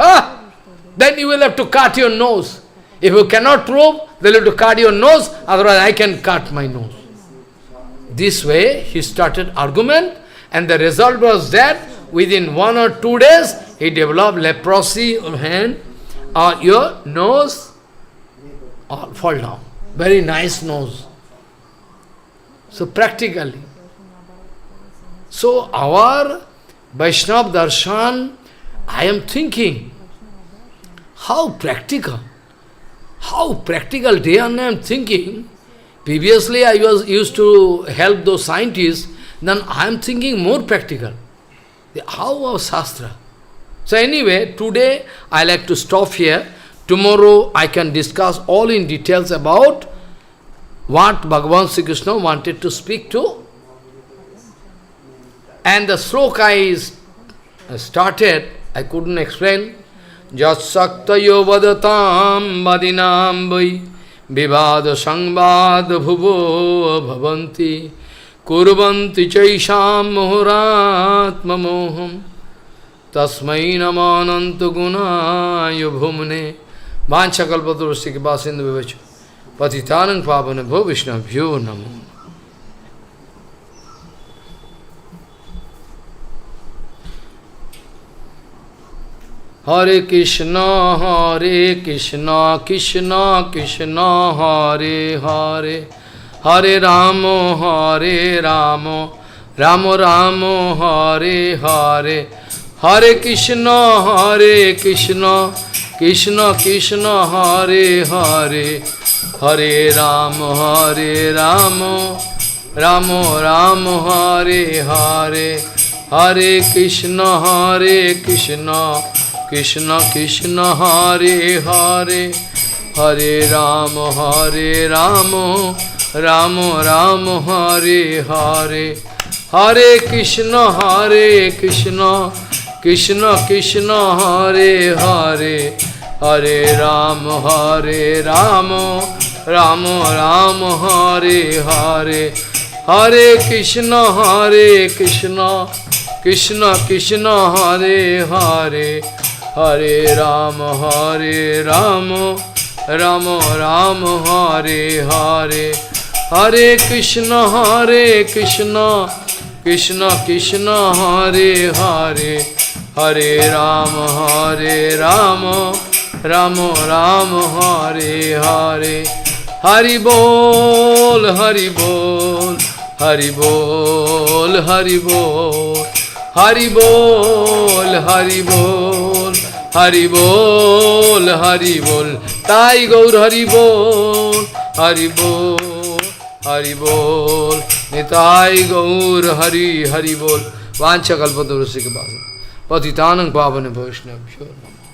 Then you will have to cut your nose. If you cannot prove, they will have to cut your nose, otherwise I can cut my nose. This way he started argument, and the result was that within 1 or 2 days he developed leprosy of hand, or your nose or fall down. Very nice nose. So practically. So our Vaishnava Darshan, I am thinking, how practical day and night I am thinking. Previously I was used to help those scientists, then I am thinking more practical. How our Shastra? So anyway, today I like to stop here. Tomorrow I can discuss all in details about what Bhagavan Sri Krishna wanted to speak to. And the sloka I started, I couldn't explain. Jat saktayo vadatam vadinam vai vivada sangvad bhuvo bhavanti kurvanti chaisham mohoratma moham tasmai namananta gunaya bhumne vancha kalpatarusya kipasindhu vivacha patitanang pavanabho vishnabhyo namo. Hare Krishna, Krishna Krishna, Hare Hare, Hare Rama, Rama Rama, Hare Hare, Hare Krishna, Krishna Krishna, Hare Hare, Hare Rama, Rama Rama, Hare Hare, Hare Krishna, Krishna Krishna, Hare Hare, Hare Rama, Rama Rama, Hare Hare, Hare Krishna, Krishna Krishna, Hare Hare, Hare Rama, Rama Rama, Hare Hare, Hare Krishna, Krishna Krishna, Hare Hare, Hare Rama, Rama Rama, Hare Hare, Hare Krishna, Krishna Krishna, Hare Hare, Hare Rama, Rama Rama, Hare Hare, Hari Bol, Hari Bol, Hari Bol, Hari Bol, Hari Bol, Hari Bol, Hari Bol, Hari Bol, Tai Gaur Hari Bol, Hari Bol, Hari Bol, Nitai Gaur Hari, Hari Bol, Vancha Kalpatarusya Kipasindhu Patitanang Pavane Vaishnavabhyo Namo.